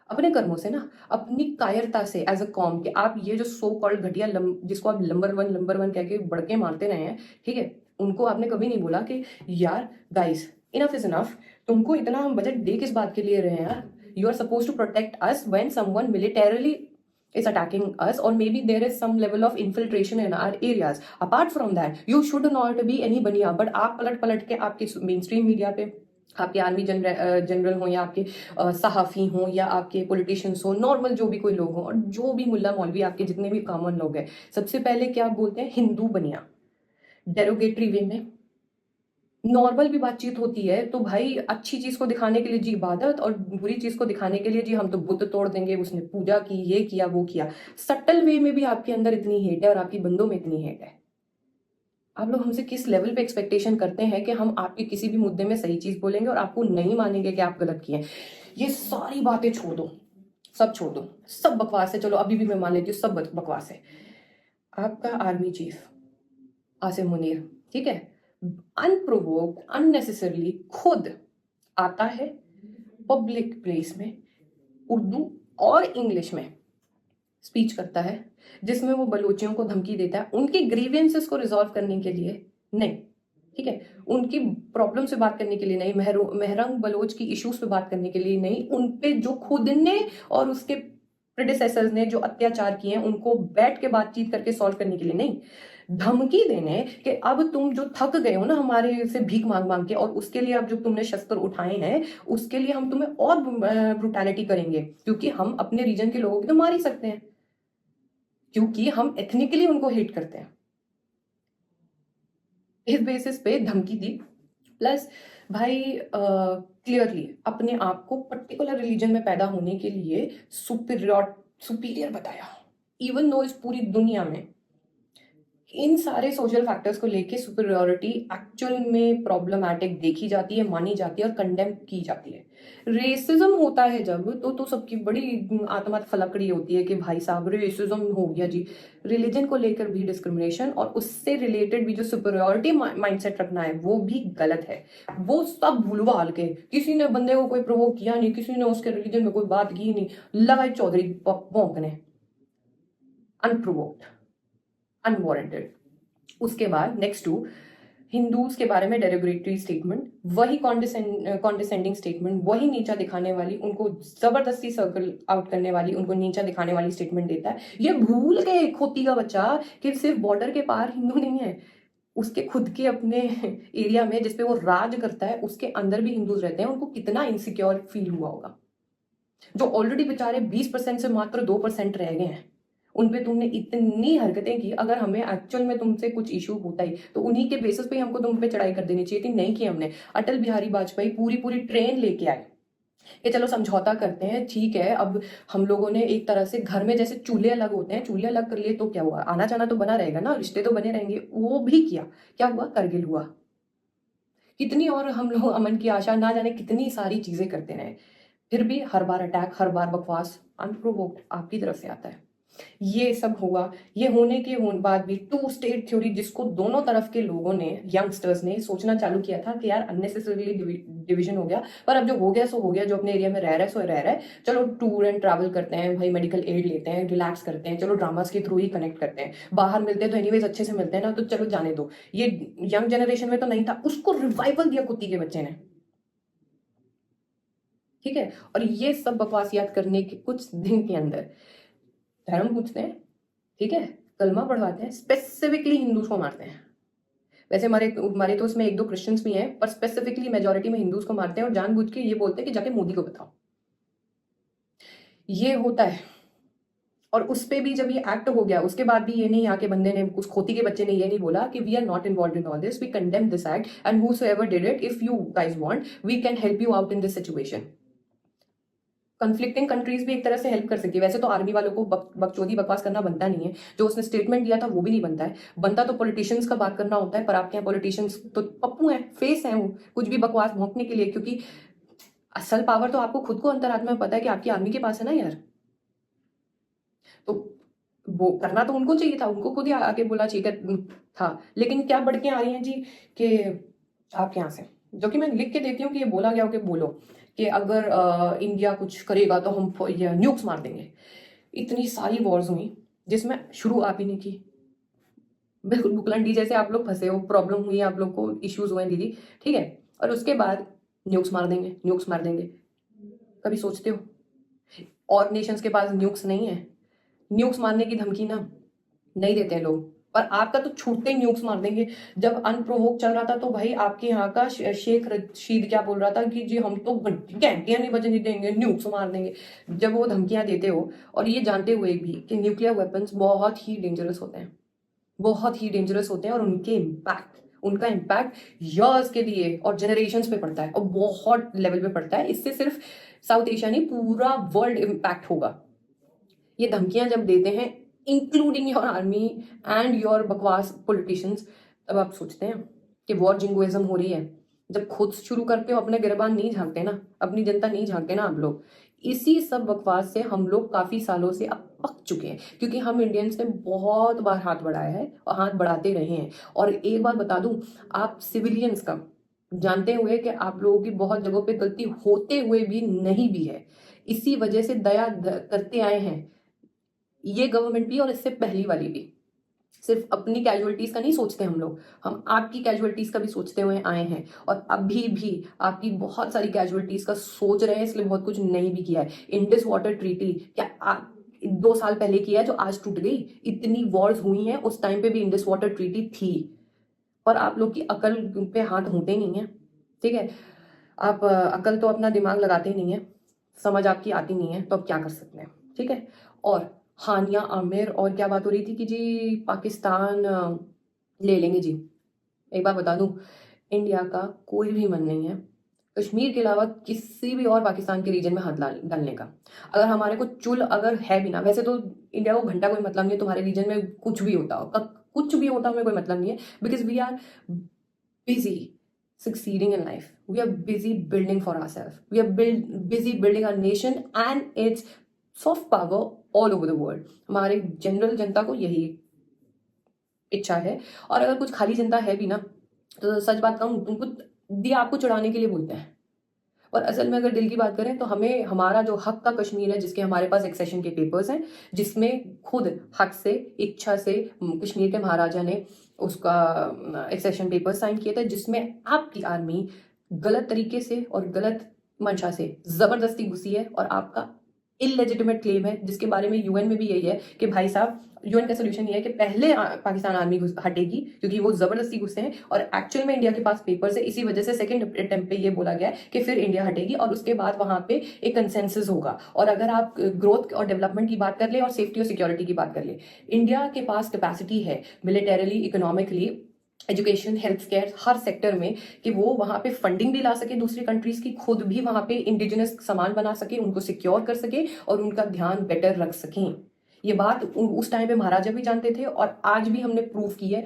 अपने कर्मों से ना, अपनी कायरता से एज अ कॉम, कि आप ये जो सो कॉल्ड घटिया जिसको आप नंबर वन कह के बड़के मारते रहे हैं, ठीक है, उनको आपने कभी नहीं बोला कि यार गाइस इनफ इज इनफ। तुमको इतना हम बजट दे किस बात के लिए रहे हैं यार? You are supposed to protect us when someone militarily is attacking us, or maybe there is some level of infiltration in our areas. Apart from that, you should not be any बनिया। But आप पलट के आपके main stream media पे, आपके army general हो, या आपके सहाफ़ी हो, या आपके पॉलिटिशियंस हो, नॉर्मल जो भी कोई लोग हो, और जो भी मुल्ला मौलवी आपके जितने भी कॉमन लोग हैं, सबसे पहले क्या बोलते हैं? हिंदू बनिया, डेरोगेटरी वे में। नॉर्मल भी बातचीत होती है तो भाई अच्छी चीज को दिखाने के लिए जी इबादत, और बुरी चीज को दिखाने के लिए जी हम तो बुत तोड़ देंगे, उसने पूजा की, ये किया, वो किया। सटल वे में भी आपके अंदर इतनी हेट है और आपकी बंदों में इतनी हेट है। आप लोग हमसे किस लेवल पे एक्सपेक्टेशन करते हैं कि हम आपके किसी भी मुद्दे में सही चीज बोलेंगे और आपको नहीं मानेंगे कि आप गलत किए? ये सारी बातें छोड़ दो, सब छोड़ दो, सब बकवास है। चलो अभी भी मैं मान लेती हूँ सब बकवास है। आपका आर्मी चीफ आसिम मुनीर, ठीक है, अनप्रोवोक्ड, अननेसेसरली खुद आता है पब्लिक प्लेस में, उर्दू और इंग्लिश में स्पीच करता है, जिसमें वो बलोचियों को धमकी देता है उनके ग्रीवेंसेस को रिजॉल्व करने के लिए नहीं। ठीक है, उनकी प्रॉब्लम से बात करने के लिए नहीं, महरंग बलोच की इश्यूज पे बात करने के लिए नहीं, उन पे जो खुद ने और उसके प्रेडिसेसर्स ने जो अत्याचार किए हैं उनको बैठ के बातचीत करके सॉल्व करने के लिए नहीं, धमकी देने कि अब तुम जो थक गए हो ना हमारे से भीख मांग मांग के, और उसके लिए अब जो तुमने शस्त्र उठाए हैं उसके लिए हम तुम्हें और ब्रुटैलिटी करेंगे, क्योंकि हम अपने रीजन के लोगों को तो मार ही सकते हैं, क्योंकि हम एथनिकली उनको हेट करते हैं। इस बेसिस पे धमकी दी, प्लस भाई क्लियरली अपने आप को पर्टिकुलर रिलीजन में पैदा होने के लिए सुपीरियर बताया, इवन दो इस पूरी दुनिया में इन सारे सोशल फैक्टर्स को लेके सुपरियॉरिटी एक्चुअल में प्रॉब्लमैटिक देखी जाती है, मानी जाती है और कंडेम की जाती है। रेसिज्म होता है जब तो सबकी बड़ी आत्मा फलकड़ी होती है कि भाई साहब रेसिज्म हो गया जी। रिलीजन को लेकर भी डिस्क्रिमिनेशन और उससे रिलेटेड भी जो सुपरियॉरिटी माइंडसेट रखना है वो भी गलत है। वो सब भूलभाल के, किसी ने बंदे को कोई प्रोवोक किया नहीं, किसी ने उसके रिलीजन में कोई बात की नहीं, लगाए चौधरी भौंकने, अनप्रोवोक्ड, अनवारंटेड। उसके बाद नेक्स्ट टू हिंदूज के बारे में डेरिवेटरी स्टेटमेंट, वही कॉन्डिसेंडिंग स्टेटमेंट, वही नीचा दिखाने वाली, उनको जबरदस्ती सर्कल आउट करने वाली, उनको नीचा दिखाने वाली स्टेटमेंट देता है। ये भूल गए खोती का बच्चा कि सिर्फ बॉर्डर के पार हिंदू नहीं है, उसके खुद के अपने एरिया में जिसपे वो राज करता है उसके अंदर भी हिंदूज रहते हैं। उनको कितना इनसिक्योर फील हुआ होगा, जो ऑलरेडी बेचारे 20% से मात्र 2% रह गए हैं। उनपे तुमने इतनी हरकतें की, अगर हमें एक्चुअल में तुमसे कुछ इशू होता ही तो उन्हीं के बेसिस पे हमको तुम पे चढ़ाई कर देनी चाहिए थी, नहीं की हमने। अटल बिहारी वाजपेयी पूरी पूरी ट्रेन लेके आए कि चलो समझौता करते हैं, ठीक है। अब हम लोगों ने एक तरह से घर में जैसे चूल्हे अलग होते हैं, चूल्हे अलग कर लिए तो क्या हुआ, आना जाना तो बना रहेगा ना, रिश्ते तो बने रहेंगे। वो भी किया, क्या हुआ, करगिल हुआ। कितनी और हम लोग अमन की आशा ना जाने कितनी सारी चीजें करते रहे, फिर भी हर बार अटैक, हर बार बकवास, अनप्रोवोक्ड आपकी तरफ से आता है। ये सब हुआ। ये होने के बाद भी टू स्टेट थ्योरी, जिसको दोनों तरफ के लोगों ने, यंगस्टर्स ने सोचना चालू किया था कि यार अननेसेसरीली डिवीजन हो गया, पर अब जो हो गया सो हो गया, जो अपने एरिया में रह रहा है सो रह रहा है, चलो टूर एंड ट्रैवल करते हैं भाई, मेडिकल एड लेते हैं, रिलैक्स करते हैं, चलो ड्रामास के थ्रू ही कनेक्ट करते हैं, बाहर मिलते हैं तो एनीवेज अच्छे से मिलते हैं ना, तो चलो जाने दो। ये यंग जनरेशन में तो नहीं था, उसको रिवाइवल दिया कुत्ती के बच्चे ने, ठीक है। और ये सब बकवासियात करने के कुछ दिन के अंदर धर्म पूछते हैं, ठीक है, कलमा पढ़वाते हैं, स्पेसिफिकली हिंदूज को मारते हैं। वैसे हमारे हमारे तो उसमें एक दो क्रिश्चियंस भी हैं, पर स्पेसिफिकली मेजोरिटी में हिंदूज को मारते हैं और जानबूझ के ये बोलते हैं कि जाके मोदी को बताओ। ये होता है। और उस पे भी जब ये एक्ट हो गया उसके बाद भी ये नहीं आके बंदे ने, उस खोती के बच्चे ने ये नहीं बोला कि we are not involve in all this, we condemn this act and whosoever did it, if you guys want we can help you out in this situation. Conflicting countries भी एक तरह से हेल्प कर सकती है। वैसे तो आर्मी वालों को बकचोदी बकवास करना बनता नहीं है, जो उसने स्टेटमेंट दिया था वो भी नहीं बनता है, बनता तो पॉलिटिशियंस का बात करना होता है। पर आपके यहाँ पॉलिटिशियंस तो पप्पू हैं, फेस हैं, वो कुछ भी बकवास भोंकने के लिए, क्योंकि असल पावर तो आपको खुद को अंतरात्मा में पता है कि आपकी आर्मी के पास है ना यार। तो वो करना तो उनको चाहिए था, उनको खुद ही आगे बोला चाहिए था। लेकिन क्या बढ़के आ रही हैं जी कि आपके यहाँ से, जो कि मैं लिख के देती हूँ कि ये बोला गया हो कि बोलो कि अगर इंडिया कुछ करेगा तो हम ये न्यूक्स मार देंगे। इतनी सारी वॉर्स हुई जिसमें शुरू आप ही ने की, बिल्कुल बुकलंडी जैसे आप लोग फंसे हो, प्रॉब्लम हुई है आप लोग को, इश्यूज हुए हैं दीदी, ठीक है। और उसके बाद न्यूक्स मार देंगे, न्यूक्स मार देंगे। कभी सोचते हो और नेशंस के पास न्यूक्स नहीं है? न्यूक्स मारने की धमकी ना नहीं देते हैं लोग, पर आपका तो छूटते ही न्यूक्स मार देंगे। जब अनप्रोवोक चल रहा था तो भाई आपके यहाँ का शेख रशीद क्या बोल रहा था कि जी हम तो घंटियां नहीं बजने देंगे, न्यूक्स मार देंगे। जब वो धमकियां देते हो और ये जानते हुए भी कि न्यूक्लियर वेपन्स बहुत ही डेंजरस होते हैं, बहुत ही डेंजरस होते हैं, और उनका इम्पैक्ट ईयर्स के लिए और जनरेशंस पे पड़ता है, और बहुत लेवल पे पड़ता है। इससे सिर्फ साउथ एशिया नहीं, पूरा वर्ल्ड इम्पैक्ट होगा। ये धमकियां जब देते हैं including your army and your बकवास पॉलिटिशियंस, तब आप सोचते हैं कि वॉर जिंगोइज्म हो रही है। जब खुद शुरू करते हो अपने गिरबान नहीं झांकते ना, अपनी जनता नहीं झांकते ना आप लोग। इसी सब बकवास से हम लोग काफी सालों से अब पक चुके हैं, क्योंकि हम इंडियंस ने बहुत बार हाथ बढ़ाया है और हाथ बढ़ाते रहे हैं। और एक बात बता दूं, आप सिविलियंस का जानते हुए कि आप लोगों की बहुत जगहों पे गलती होते हुए भी नहीं भी है, इसी वजह से दया करते आए हैं ये गवर्नमेंट भी और इससे पहली वाली भी। सिर्फ अपनी कैजुअलिटीज का नहीं सोचते हम आपकी कैजुअलिटीज का भी सोचते हुए आए हैं, और अभी भी आपकी बहुत सारी कैजुअलिटीज का सोच रहे हैं, इसलिए बहुत कुछ नहीं भी किया है। इंडस वाटर ट्रीटी क्या 2 साल पहले किया है जो आज टूट गई? इतनी वॉर्स हुई हैं, उस टाइम पे भी इंडस वाटर ट्रीटी थी, और आप लोग की अकल पे हाथ होते नहीं है, ठीक है। आप अकल तो अपना दिमाग लगाते ही नहीं है, समझ आपकी आती नहीं है, तो अब क्या कर सकते हैं, ठीक है। और हानिया आमिर और क्या बात हो रही थी कि जी पाकिस्तान ले लेंगे जी। एक बात बता दूं, इंडिया का कोई भी मन नहीं है कश्मीर के अलावा किसी भी और पाकिस्तान के रीजन में हाथ डालने का। अगर हमारे को चुल अगर है भी ना, वैसे तो इंडिया को घंटा कोई मतलब नहीं है तुम्हारे रीजन में कुछ भी होता हो, कुछ भी होता हमें कोई मतलब नहीं है, because we are busy succeeding in life. We are busy building for ourselves. We are busy building our nation and its soft power all over the world. हमारे जनरल जनता को यही इच्छा है, और अगर कुछ खाली जनता है भी ना, तो सच बात कहूँ तुमको दिया आपको चढ़ाने के लिए बोलते हैं। और असल में अगर दिल की बात करें तो हमें हमारा जो हक का कश्मीर है, जिसके हमारे पास एक्सेशन के पेपर्स हैं, जिसमें खुद हक से इच्छा से कश्मीर के महाराजा ने उसका एक्सेशन पेपर साइन किए थे, जिसमें आपकी आर्मी गलत तरीके से और गलत मंशा से जबरदस्ती घुसी है, और आपका इलेजिटिमेट क्लेम है, जिसके बारे में यूएन में भी यही है कि भाई साहब, यूएन का सोल्यूशन ये है कि पहले पाकिस्तान आर्मी हटेगी क्योंकि वो जबरदस्ती घुसे हैं, और एक्चुअल में इंडिया के पास पेपर्स है, इसी वजह से सेकंड अटेम्प्ट पे ये बोला गया है कि फिर इंडिया हटेगी और उसके बाद वहां पे एक कंसेंसस होगा। और अगर आप ग्रोथ और डेवलपमेंट की बात कर ले और सेफ्टी और सिक्योरिटी की बात कर ले, इंडिया के पास कैपेसिटी है militarily, economically, education, health care, हर सेक्टर में, कि वो वहां पे फंडिंग भी ला सके दूसरी कंट्रीज की, खुद भी वहां पे इंडिजिनस सामान बना सके, उनको सिक्योर कर सके और उनका ध्यान बेटर रख सकें। ये बात उस टाइम पे महाराजा भी जानते थे, और आज भी हमने प्रूव की है।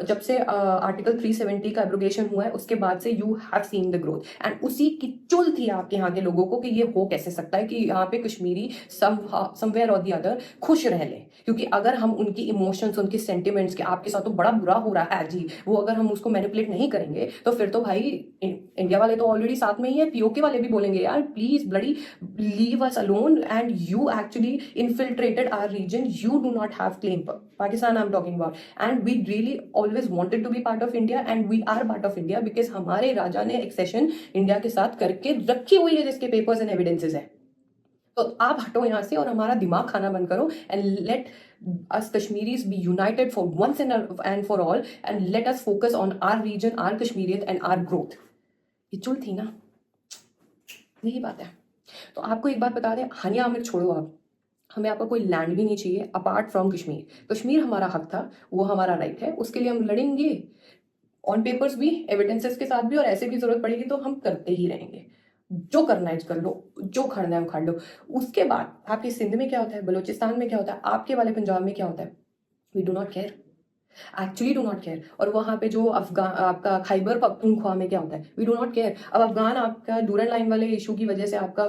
जब से आर्टिकल 370 का एब्रोगेशन हुआ है, उसके बाद से you have seen the growth, and उसी की चुल थी आपके यहाँ के लोगों को कि ये हो कैसे सकता है कि यहाँ पे कश्मीरी समवेयर और दी अदर खुश रह ले, क्योंकि अगर हम उनकी इमोशंस, उनके सेंटिमेंट्स के आपके साथ तो बड़ा बुरा हो रहा है जी, वो अगर हम उसको मैनिपुलेट नहीं करेंगे तो फिर तो भाई इंडिया वाले तो ऑलरेडी साथ में ही है, पीओके वाले भी बोलेंगे यार please bloody leave us alone, and you actually infiltrated our region, you do not have claim. Pakistan I'm talking about, and we really always wanted to be part of India, and we are part of India because हमारे राजा ने accession India के साथ करके रखी हुई है, जिसके papers and evidences है। तो आप हटो यहाँ से और हमारा दिमाग खाना बंद करो, and let us Kashmiris be united for once and for all, and let us focus on our region, our Kashmiriyat and our growth. ये चुल थी ना, यही बात है। तो आपको एक बात बता दें, हानिया आमिर छोड़ो, आप हमें आपका कोई लैंड भी नहीं चाहिए अपार्ट फ्रॉम कश्मीर। कश्मीर हमारा हक था, वो हमारा राइट है, उसके लिए हम लड़ेंगे, ऑन पेपर्स भी, एविडेंसेस के साथ भी, और ऐसे भी जरूरत पड़ेगी तो हम करते ही रहेंगे। जो करना है कर लो, जो खड़ना है उखाड़ लो। उसके बाद आपके सिंध में क्या होता है, बलूचिस्तान में क्या होता है, आपके वाले पंजाब में क्या होता है, we do not care, actually do not care. और वहां पे जो अफगान, आपका खैबर पख्तूनख्वा में क्या होता है, वी डू नॉट केयर। अब अफगान आपका डूरन लाइन वाले इशू की वजह से आपका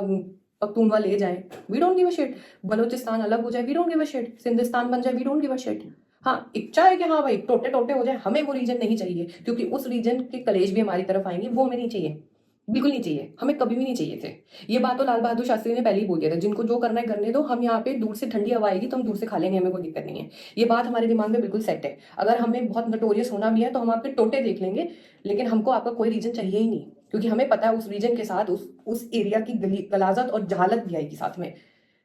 पख्तूनख्वा ले जाए, we don't give a shit. Balochistan अलग हो जाए, we don't give a shit. Sindhistan बन जाए, we don't give a shit. हाँ, इच्छा है कि हाँ भाई टोटे टोटे हो जाए, हमें वो रीजन नहीं चाहिए, क्योंकि उस रीजन के कलेश भी हमारी तरफ आएंगे, वो हमें नहीं चाहिए, बिल्कुल नहीं चाहिए, हमें कभी भी नहीं चाहिए थे। ये बात तो लाल बहादुर शास्त्री ने पहले ही बोल दिया था, जिनको जो करना है करने दो, हम यहाँ पे दूर से ठंडी हवा आएगी तो हम दूर से खा लेंगे, हमें कोई दिक्कत नहीं है। ये बात हमारे दिमाग में बिल्कुल सेट है। अगर हमें बहुत नटोरियस होना भी है तो हम आपके टोटे देख लेंगे, लेकिन हमको आपका कोई रीजन चाहिए ही नहीं, क्योंकि हमें पता है उस रीजन के साथ उस एरिया की गलाजत और जहालत भी आएगी साथ में,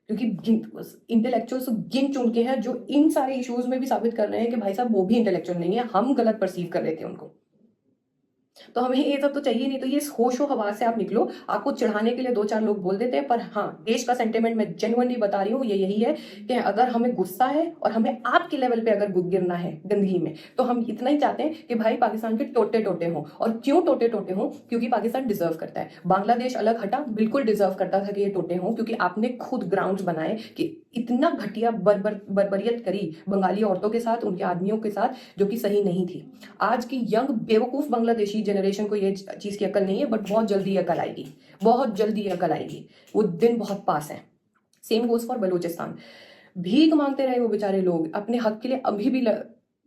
क्योंकि इंटेलेक्चुअल्स गिन चुन के हैं जो इन सारे इश्यूज में भी साबित कर रहे हैं कि भाई साहब वो भी इंटेलेक्चुअल नहीं है, हम गलत परसीव कर रहे थे उनको। तो हमें ये सब तो चाहिए नहीं। तो ये होशो हवास से आप निकलो। आपको चढ़ाने के लिए दो चार लोग बोल देते हैं, पर हाँ, देश का सेंटिमेंट मैं जेन्युइनली बता रही हूँ, ये यही है कि अगर हमें गुस्सा है और हमें आपके लेवल पे अगर गिरना है गंदगी में, तो हम इतना ही चाहते हैं कि भाई पाकिस्तान के टोटे टोटे हों। और क्यों टोटे टोटे हों? क्योंकि पाकिस्तान डिजर्व करता है। बांग्लादेश अलग हटा, बिल्कुल डिजर्व करता था कि ये टोटे हों, क्योंकि आपने खुद ग्राउंड्स बनाए कि इतना घटिया बर्बरियत करी बंगाली औरतों के साथ, उनके आदमियों के साथ, जो कि सही नहीं थी। आज की यंग बेवकूफ बांग्लादेशी जनरेशन को ये चीज की अकल नहीं है, बट बहुत जल्दी अकल आएगी, बहुत जल्दी अकल आएगी, वो दिन बहुत पास है। Same goes for Balochistan. भीख मांगते रहे वो बेचारे लोग अपने हक के लिए, अभी भी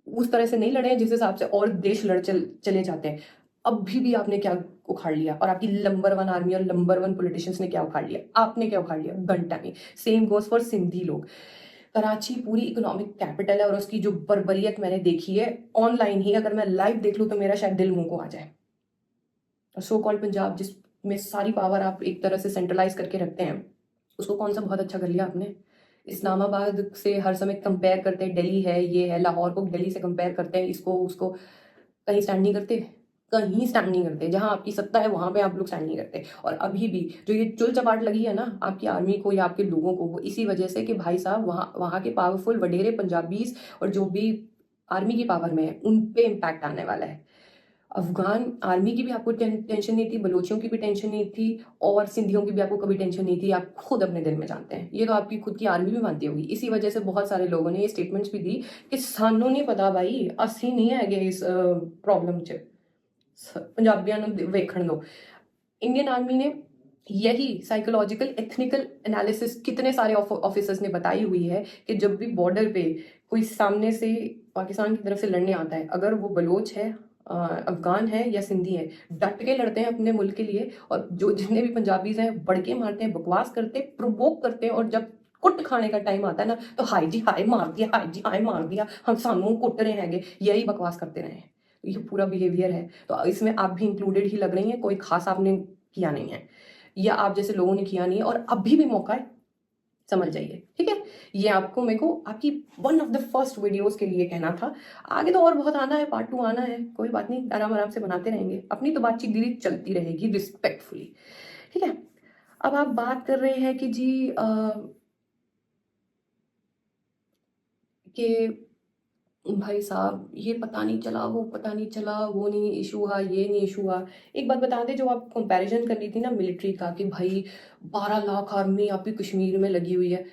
उस तरह से नहीं लड़े जिस हिसाब से और देश चले जाते हैं। अभी भी आपने क्या उखाड़ लिया, और आपकी नंबर 1 आर्मी और नंबर 1 पॉलिटिशियंस ने क्या उखाड़ लिया? आपने क्या उखाड़ लिया? घंटा में। सेम गोज फॉर सिंधी लोग। कराची पूरी इकोनॉमिक कैपिटल है, और उसकी जो बर्बरियत मैंने देखी है ऑनलाइन ही, अगर मैं लाइव देख लूं तो मेरा शायद दिल मुंह को आ जाए। सो कॉल्ड पंजाब, जिसमें सारी पावर आप एक तरह से सेंट्रलाइज करके रखते हैं, उसको कौन सा बहुत अच्छा कर लिया आपने? इस्लामाबाद से हर समय कंपेयर करते हैं, दिल्ली है, ये है, लाहौर को दिल्ली से कंपेयर करते हैं, इसको उसको, कहीं स्टैंड नहीं करते, कहीं स्टैंड नहीं करते। जहां आपकी सत्ता है वहां पे आप लोग स्टैंड नहीं करते। और अभी भी जो ये चुल चपाट लगी है ना आपकी आर्मी को या आपके लोगों को, वो इसी वजह से कि भाई साहब वहां के पावरफुल वडेरे पंजाबीज और जो भी आर्मी की पावर में है, उन पे इम्पैक्ट आने वाला है। अफगान आर्मी की भी आपको टेंशन नहीं थी, बलोचियों की भी टेंशन नहीं थी, और सिंधियों की भी आपको कभी टेंशन नहीं थी। आप खुद अपने दिल में जानते हैं, ये तो आपकी खुद की आर्मी भी मानती होगी। इसी वजह से बहुत सारे लोगों ने ये स्टेटमेंट्स भी दी कि सानू नहीं पता भाई, ਅਸੀਂ नहीं है इस प्रॉब्लम च, पंजाबियों ਨੂੰ ਵੇਖਣ दो। इंडियन आर्मी ने यही साइकोलॉजिकल एथनिकल एनालिसिस कितने सारे ऑफिसर्स ने बताई हुई है कि जब भी बॉर्डर पे कोई सामने से पाकिस्तान की तरफ से लड़ने आता है, अगर वो बलोच है, अफगान है या सिंधी है, डट के लड़ते हैं अपने मुल्क के लिए। और जो जितने भी पंजाबीज हैं बड़के मारते हैं, बकवास करते हैं, प्रोवोक करते हैं, और जब कुट खाने का टाइम आता है ना, तो हाय जी हाय मार दिया, हाय जी हाय मार दिया, हम सानू कुट रहे हैं, यही बकवास करते रहे हैं। ये पूरा बिहेवियर है, तो इसमें आप भी इंक्लूडेड ही लग रही हैं, कोई खास आपने किया नहीं है, या आप जैसे लोगों ने किया नहीं है, और अभी भी मौका है, समझ जाइए, ठीक है। ये आपको मेरे को आपकी one of the first videos के लिए कहना था। आगे तो और बहुत आना है, पार्ट 2 आना है, कोई बात नहीं, आराम आराम से बनाते रहेंगे, अपनी तो बातचीत दीदी चलती रहेगी रिस्पेक्टफुली, ठीक है। अब आप बात कर रहे हैं कि जी कि भाई साहब ये पता नहीं चला, वो पता नहीं चला, वो नहीं इशू हुआ, ये नहीं इशू हुआ। एक बात बता दें, जो आप कंपैरिजन कर रही थी ना मिलिट्री का, कि भाई 12 लाख आर्मी आपकी कश्मीर में लगी हुई है,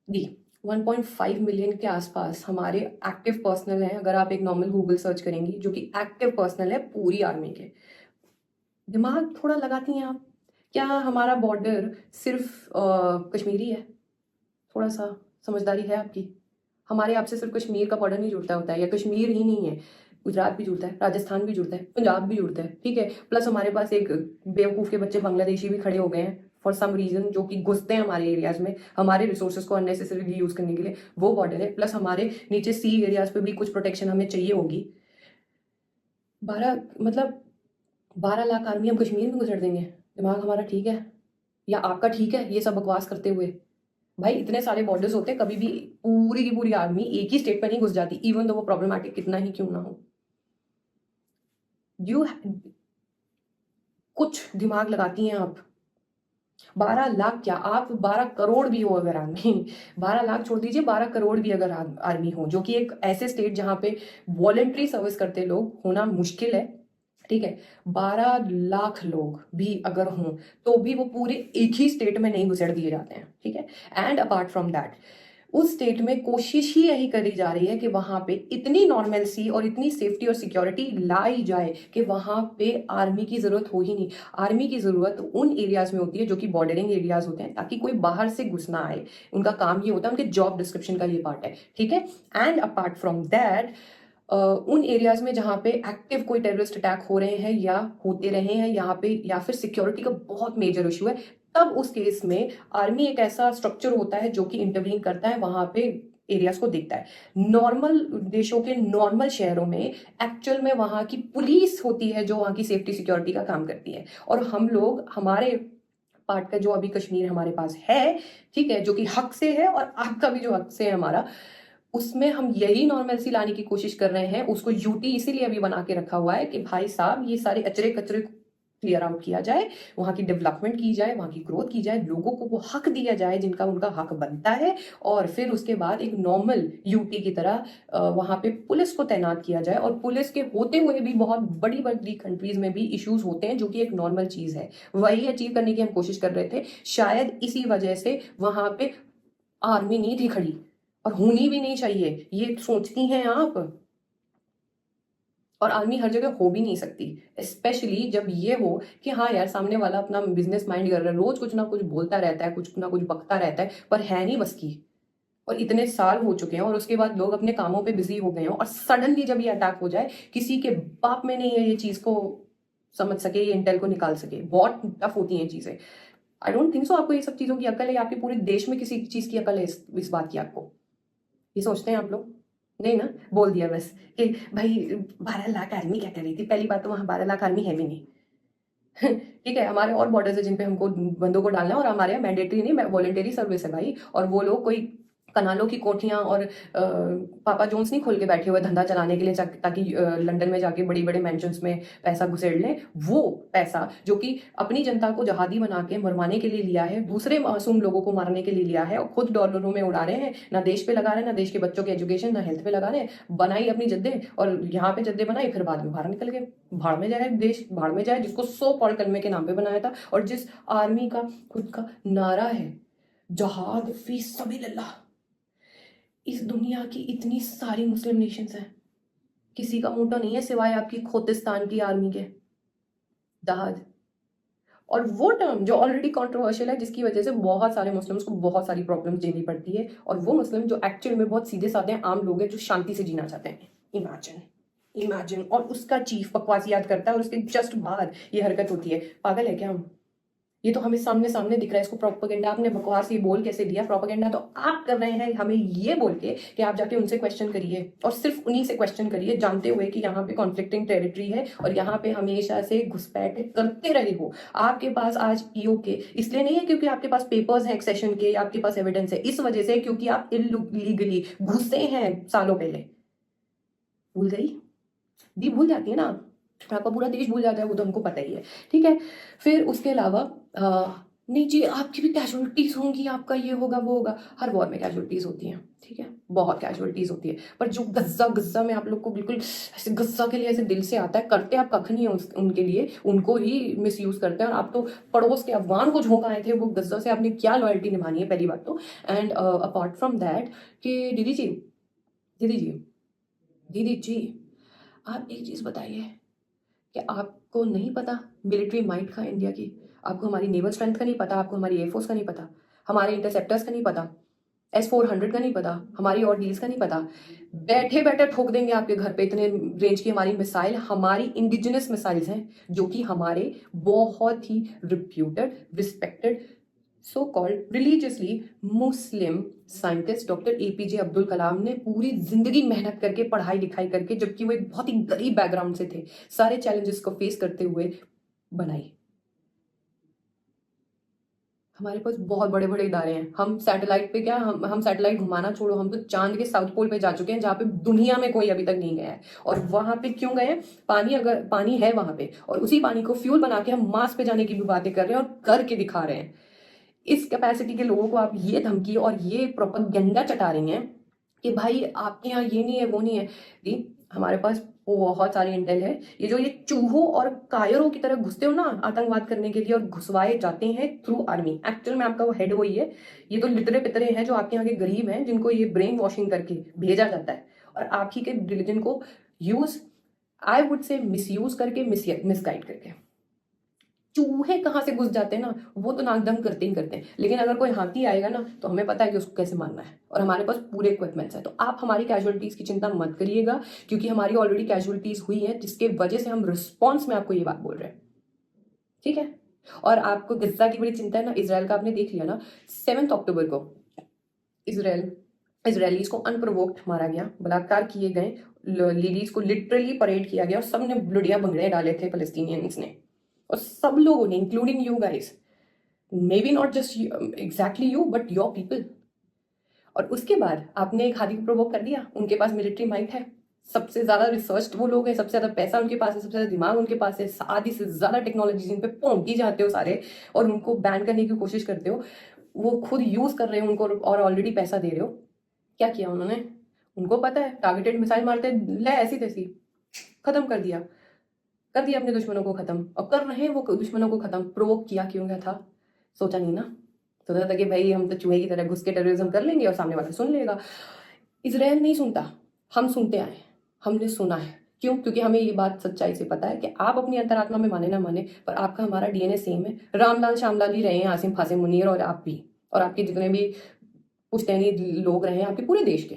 दी 1.5 मिलियन के आसपास हमारे एक्टिव पर्सनल हैं। अगर आप एक नॉर्मल गूगल सर्च करेंगी, जो कि एक्टिव पर्सनल है पूरी आर्मी के। दिमाग थोड़ा लगाती हैं आप? क्या हमारा बॉर्डर सिर्फ कश्मीरी है? थोड़ा सा समझदारी है आपकी? हमारे आपसे सिर्फ कश्मीर का बॉर्डर नहीं जुड़ता होता है, या कश्मीर ही नहीं है, गुजरात भी जुड़ता है, राजस्थान भी जुड़ता है, पंजाब भी जुड़ता है, ठीक है। प्लस हमारे पास एक बेवकूफ़ के बच्चे बांग्लादेशी भी खड़े हो गए हैं फॉर सम रीजन, जो कि घुसते हैं हमारे एरियाज में हमारे रिसोर्सेज को अननेसेसरीली यूज करने के लिए। वो बॉर्डर है, प्लस हमारे नीचे सी एरियाज पे भी कुछ प्रोटेक्शन हमें चाहिए होगी। 12 लाख आर्मी हम कश्मीर में गुजर देंगे? दिमाग हमारा ठीक है या आपका ठीक है ये सब बकवास करते हुए? भाई इतने सारे बॉर्डर्स होते हैं, कभी भी पूरी की पूरी आर्मी एक ही स्टेट पर नहीं घुस जाती, इवन तो वो प्रॉब्लमैटिक कितना ही क्यों ना हो। यू कुछ दिमाग लगाती हैं आप? 12 लाख क्या, आप 12 करोड़ भी हो अगर आर्मी, 12 लाख छोड़ दीजिए, 12 करोड़ भी अगर आर्मी हो, जो कि एक ऐसे स्टेट जहां पे वॉलेंट्री सर्विस करते लोग होना मुश्किल है, ठीक है। 12 लाख लोग भी अगर हों तो भी वो पूरे एक ही स्टेट में नहीं घुसेड़ दिए जाते हैं, ठीक है। एंड अपार्ट फ्रॉम दैट, उस स्टेट में कोशिश ही यही करी जा रही है कि वहां पे इतनी नॉर्मलसी और इतनी सेफ्टी और सिक्योरिटी लाई जाए कि वहां पे आर्मी की जरूरत हो ही नहीं। आर्मी की जरूरत उन एरियाज में होती है जो कि बॉर्डरिंग एरियाज होते हैं, ताकि कोई बाहर से घुस ना आए। उनका काम ये होता है, उनके जॉब डिस्क्रिप्शन का ये पार्ट है, ठीक है। एंड अपार्ट फ्रॉम दैट, उन एरियाज में जहाँ पे एक्टिव कोई टेररिस्ट अटैक हो रहे हैं या होते रहे हैं यहाँ पे, या फिर सिक्योरिटी का बहुत मेजर इशू है, तब उस केस में आर्मी एक ऐसा स्ट्रक्चर होता है जो कि इंटरवीन करता है, वहां पे एरियाज को देखता है। नॉर्मल देशों के नॉर्मल शहरों में एक्चुअल में वहां की पुलिस होती है जो वहां की सेफ्टी सिक्योरिटी का काम करती है। और हम लोग हमारे पार्ट का जो अभी कश्मीर हमारे पास है, ठीक है, जो कि हक से है, और आपका भी जो हक से है हमारा, उसमें हम यही नॉर्मलसी लाने की कोशिश कर रहे हैं। उसको यूटी इसीलिए अभी बना के रखा हुआ है कि भाई साहब ये सारे अचरे कचरे क्लियर आउट किया जाए, वहां की डेवलपमेंट की जाए, वहां की ग्रोथ की जाए, लोगों को वो हक दिया जाए जिनका उनका हक बनता है, और फिर उसके बाद एक नॉर्मल यूटी की तरह वहां पे पुलिस को तैनात किया जाए। और पुलिस के होते हुए भी बहुत बड़ी बड़ी कंट्रीज में भी इश्यूज होते हैं, जो कि एक नॉर्मल चीज है, वही अचीव करने की हम कोशिश कर रहे थे। शायद इसी वजह से वहां पे आर्मी नहीं थी खड़ी, और होनी भी नहीं चाहिए, ये सोचती हैं आप। और आर्मी हर जगह हो भी नहीं सकती, स्पेशली जब ये हो कि हाँ यार सामने वाला अपना बिजनेस माइंड कर रहा है, रोज कुछ ना कुछ बोलता रहता है, कुछ ना कुछ बकता रहता है, पर है नहीं बस की। और इतने साल हो चुके हैं, और उसके बाद लोग अपने कामों पे बिजी हो गए हैं, और सडनली जब ये अटैक हो जाए, किसी के बाप में नहीं है ये चीज को समझ सके, ये इंटेल को निकाल सके। बहुत टफ होती हैं चीजें। आई डोंट थिंक सो आपको ये सब चीजों की अकल है, आपके पूरे देश में किसी चीज की अकल है इस बात की आपको? ये सोचते हैं आप लोग? नहीं ना, बोल दिया बस कि भाई 12 लाख आर्मी क्या कर रही थी। पहली बात तो वहां 12 लाख आर्मी है भी नहीं। ठीक है, हमारे और बॉर्डर्स है जिन पे हमको बंदों को डालना है, और हमारे यहाँ मैंडेटरी नहीं, वॉलेंटरी सर्विस है भाई। और वो लोग कोई कनालों की कोठियां और पापा जोन्स नहीं खोल के बैठे हुए धंधा चलाने के लिए ताकि लंदन में जाके बड़ी बड़े मैंशंस में पैसा घुसेड़ लें। वो पैसा जो कि अपनी जनता को जहादी बना के मरवाने के लिए लिया है, दूसरे मासूम लोगों को मारने के लिए लिया है और खुद डॉलरों में उड़ा रहे हैं, ना देश पे लगा रहे हैं, ना देश के बच्चों के एजुकेशन, ना हेल्थ पे लगा रहे हैं। बनाई अपनी जद्दे और यहाँ पे जद्दे बनाई, फिर बाद में बाहर निकल गए। भाड़ में जाए देश, भाड़ में जाए जिसको 100 कॉल कलमे के नाम पे बनाया था और जिस आर्मी का खुद का नारा है जहाद फी सबिलिल्लाह। इस दुनिया की इतनी सारी मुस्लिम नेशंस हैं, किसी का मोटो नहीं है सिवाय आपकी खोतिस्तान की आर्मी के, जहाद। और वो टर्म जो ऑलरेडी कंट्रोवर्शियल है, जिसकी वजह से बहुत सारे मुस्लिम्स को बहुत सारी प्रॉब्लम्स झेलनी पड़ती है, और वो मुस्लिम जो एक्चुअल में बहुत सीधे साधे आम लोग हैं जो शांति से जीना चाहते हैं। Imagine imagine. और उसका चीफ बकवास याद करता है और उसके जस्ट बाद ये हरकत होती है। पागल है क्या हम? ये तो हमें सामने सामने दिख रहा है। इसको प्रोपेगेंडा आपने बकवास ये बोल कैसे दिया? प्रोपेगेंडा तो आप कर रहे हैं हमें ये बोल के कि आप जाके उनसे क्वेश्चन करिए और सिर्फ उन्हीं से क्वेश्चन करिए, जानते हुए कि यहाँ पे कॉन्फ्लिक्टिंग टेरिटरी है और यहाँ पे हमेशा से घुसपैठ करते रहे हो। आपके पास आज ईओ के इसलिए नहीं है क्योंकि आपके पास पेपर्स हैं एक्सेशन के, आपके पास एविडेंस है, इस वजह से क्योंकि आप इलीगली घुसे हैं सालों पहले। भूल गई? दी भूल जाती है ना, आपका पूरा देश भूल जाता है, वो तो हमको पता ही है। ठीक है, फिर उसके अलावा नहीं जी आपकी भी कैजुअलिटीज होंगी, आपका ये होगा वो होगा। हर वॉर में कैजुअलिटीज होती हैं, ठीक है, बहुत कैजुअलिटीज होती है, पर जो गज्जा गज्जा में आप लोग को बिल्कुल ऐसे गज्जा के लिए ऐसे दिल से आता है, करते आप कख नहीं है उनके लिए, उनको ही मिस यूज करते हैं। और आप तो पड़ोस के अफगान को झोंक आए थे, वो गज्जा से आपने क्या लॉयल्टी निभानी है पहली बात तो। एंड अपार्ट फ्रॉम दैट कि दीदी जी दीदी जी दीदी जी आप एक चीज बताइए कि आपको नहीं पता मिलिट्री माइट का इंडिया की? आपको हमारी नेवल स्ट्रेंथ का नहीं पता? आपको हमारी एयरफोर्स का नहीं पता? हमारे इंटरसेप्टर्स का नहीं पता? S-400 का नहीं पता? हमारी और डील्स का नहीं पता? बैठे बैठे ठोक देंगे आपके घर पे इतने रेंज की हमारी मिसाइल, हमारी इंडिजिनस मिसाइल्स हैं जो कि हमारे बहुत ही reputed respected so called religiously Muslim scientist doctor APJ Abdul Kalam ने पूरी जिंदगी मेहनत करके पढ़ाई लिखाई करके, जबकि वो एक बहुत ही गरीब बैकग्राउंड से थे, सारे चैलेंजेस को फेस करते हुए बनाई। हमारे पास बहुत बड़े बड़े इदारे हैं। हम सैटेलाइट पे क्या, हम सैटेलाइट घुमाना छोड़ो, हम तो चांद के साउथ पोल पे जा चुके हैं जहाँ पे दुनिया में कोई अभी तक नहीं गया है। और वहां पे क्यों गए? पानी, अगर पानी है वहां पे और उसी पानी को फ्यूल बना के हम मार्स पे जाने की भी बातें कर रहे हैं और करके दिखा रहे हैं। इस कैपेसिटी के लोगों को आप ये धमकी और ये प्रोपेगेंडा चटा रही हैं कि भाई आपके यहाँ ये नहीं है वो नहीं है। दी हमारे पास बहुत सारी इंटेल है। ये चूहों और कायरों की तरह घुसते हो ना आतंकवाद करने के लिए और घुसवाए जाते हैं थ्रू आर्मी, एक्चुअल में आपका वो हेड वही है। ये तो लितरे पितरे हैं जो आपके यहाँ के गरीब हैं जिनको ये ब्रेन वॉशिंग करके भेजा जाता है और आप ही के रिलीजन को use, I would say miss use करके, मिसगाइड करके। चूहे कहाँ से घुस जाते हैं ना, वो तो नाकदम करते ही करते हैं, लेकिन अगर कोई हाथी आएगा ना तो हमें पता है कि उसको कैसे मारना है और हमारे पास पूरे इक्विपमेंट्स हैं। तो आप हमारी कैजुअलिटीज की चिंता मत करिएगा क्योंकि हमारी ऑलरेडी कैजुअलिटीज हुई है, जिसके वजह से हम रिस्पॉन्स में आपको ये बात बोल रहे हैं, ठीक है। और आपको गज्जा की बड़ी चिंता है ना, इसराइल का आपने देख लिया ना, 7 अक्टूबर को इसराइलीज को अनप्रोवोक्ड मारा गया, बलात्कार किए गए, लेडीज को लिटरली परेड किया गया और सबने ब्लडिया भंगड़े डाले थे फलस्तीनियंस ने, और सब लोगों ने including you guys, may be not just exactly you but your people. और उसके बाद आपने एक हाथी को प्रोवोक कर दिया, उनके पास मिलिट्री माइट है, सबसे ज्यादा रिसर्च वो लोग हैं, सबसे ज्यादा पैसा उनके पास है, सबसे ज्यादा दिमाग उनके पास है, आधी से ज्यादा टेक्नोलॉजी जिन पे पहुंची जाते हो सारे और उनको बैन करने की कोशिश करते हो, वो खुद यूज कर रहे हो उनको और ऑलरेडी पैसा दे रहे हो। क्या किया उन्होंने? उनको पता है टारगेटेड मिसाइल मारते ले ऐसी तैसी, खत्म कर दिया अपने दुश्मनों को खत्म, और कर रहे हैं वो दुश्मनों को खत्म। प्रोवोक किया क्यों गया था? सोचा नहीं ना, सोचा था कि भाई हम तो चूहे की तरह घुस के टेररिज्म कर लेंगे और सामने वाला सुन लेगा। इसराइल नहीं सुनता, हम सुनते आए, हमने सुना है। क्यों? क्योंकि हमें ये बात सच्चाई से पता है कि आप अपनी अंतरात्मा में माने ना माने पर आपका हमारा DNA सेम है। रामलाल श्यामलाल ही रहे हैं आसिम फासिम मुनीर, और आप भी, और आपके जितने भी पुश्तैनी लोग रहे हैं आपके पूरे देश के,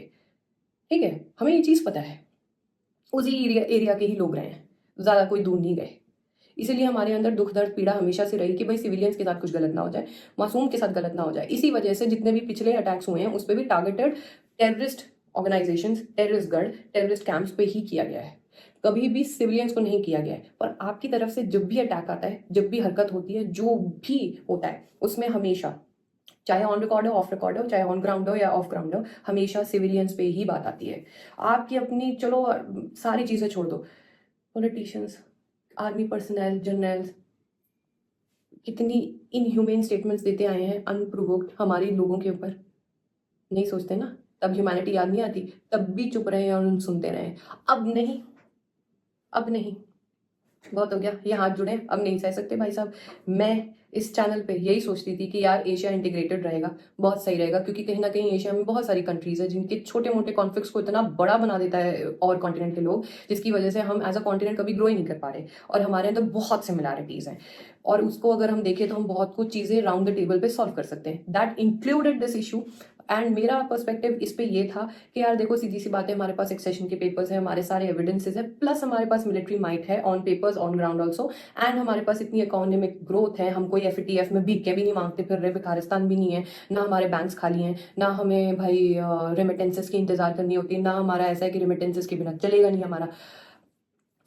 ठीक है, हमें ये चीज पता है। उसी एरिया के ही लोग रहे हैं, ज्यादा कोई दूर नहीं गए। इसीलिए हमारे अंदर दुख दर्द पीड़ा हमेशा से रही कि भाई सिविलियंस के साथ कुछ गलत ना हो जाए, मासूम के साथ गलत ना हो जाए। इसी वजह से जितने भी पिछले अटैक्स हुए हैं उस पर भी टारगेटेड टेररिस्ट ऑर्गेनाइजेशन, टेररिस्ट गढ़, टेररिस्ट कैंप्स पे ही किया गया है, कभी भी सिविलियंस को नहीं किया गया है। पर आपकी तरफ से जब भी अटैक आता है, जब भी हरकत होती है, जो भी होता है, उसमें हमेशा चाहे ऑन रिकॉर्ड हो, ऑफ रिकॉर्ड हो, चाहे ऑन ग्राउंड हो या ऑफ ग्राउंड हो, हमेशा सिविलियंस पे ही बात आती है। आपकी अपनी चलो सारी चीज़ें छोड़ दो, पॉलिटिशियंस, आर्मी पर्सनल, जनरल्स कितनी इनह्यूमेन स्टेटमेंट्स देते आए हैं अनप्रोवोक्ड हमारे लोगों के ऊपर। नहीं सोचते ना, तब ह्यूमैनिटी याद नहीं आती, तब भी चुप रहे और उन सुनते रहे। अब नहीं, अब नहीं, बहुत हो गया, ये हाथ जुड़े, अब नहीं सह सकते भाई साहब। मैं इस चैनल पे यही सोचती थी कि यार एशिया इंटीग्रेटेड रहेगा, बहुत सही रहेगा, क्योंकि कहीं ना कहीं एशिया में बहुत सारी कंट्रीज है जिनके छोटे मोटे कॉन्फ्लिक्ट्स को इतना बड़ा बना देता है और कॉन्टिनेंट के लोग, जिसकी वजह से हम एज अ कॉन्टिनेंट कभी ग्रो ही नहीं कर पा रहे। और हमारे अंदर बहुत सिमिलैरिटीज हैं, और उसको अगर हम देखें तो हम बहुत कुछ चीज़ें राउंड द टेबल पे सॉल्व कर सकते हैं। That included this issue. And मेरा पर्सपेक्टिव इस पे ये था कि यार देखो, सीधी सी बात है, हमारे पास एक्सेशन के पेपर्स है, हमारे सारे एविडेंसेस है, प्लस हमारे पास मिलिट्री माइट है on papers on ground also, and हमारे पास इतनी इकोनॉमिक ग्रोथ है, हम कोई एफएटीएफ में भीख के भी नहीं मांगते फिर रहे, भिखारिस्तान भी नहीं है ना, हमारे बैंक्स खाली हैं ना, हमें भाई रेमिटेंसेस की इंतजार करनी होती ना, हमारा ऐसा है कि रेमिटेंसेस के बिना चलेगा नहीं हमारा।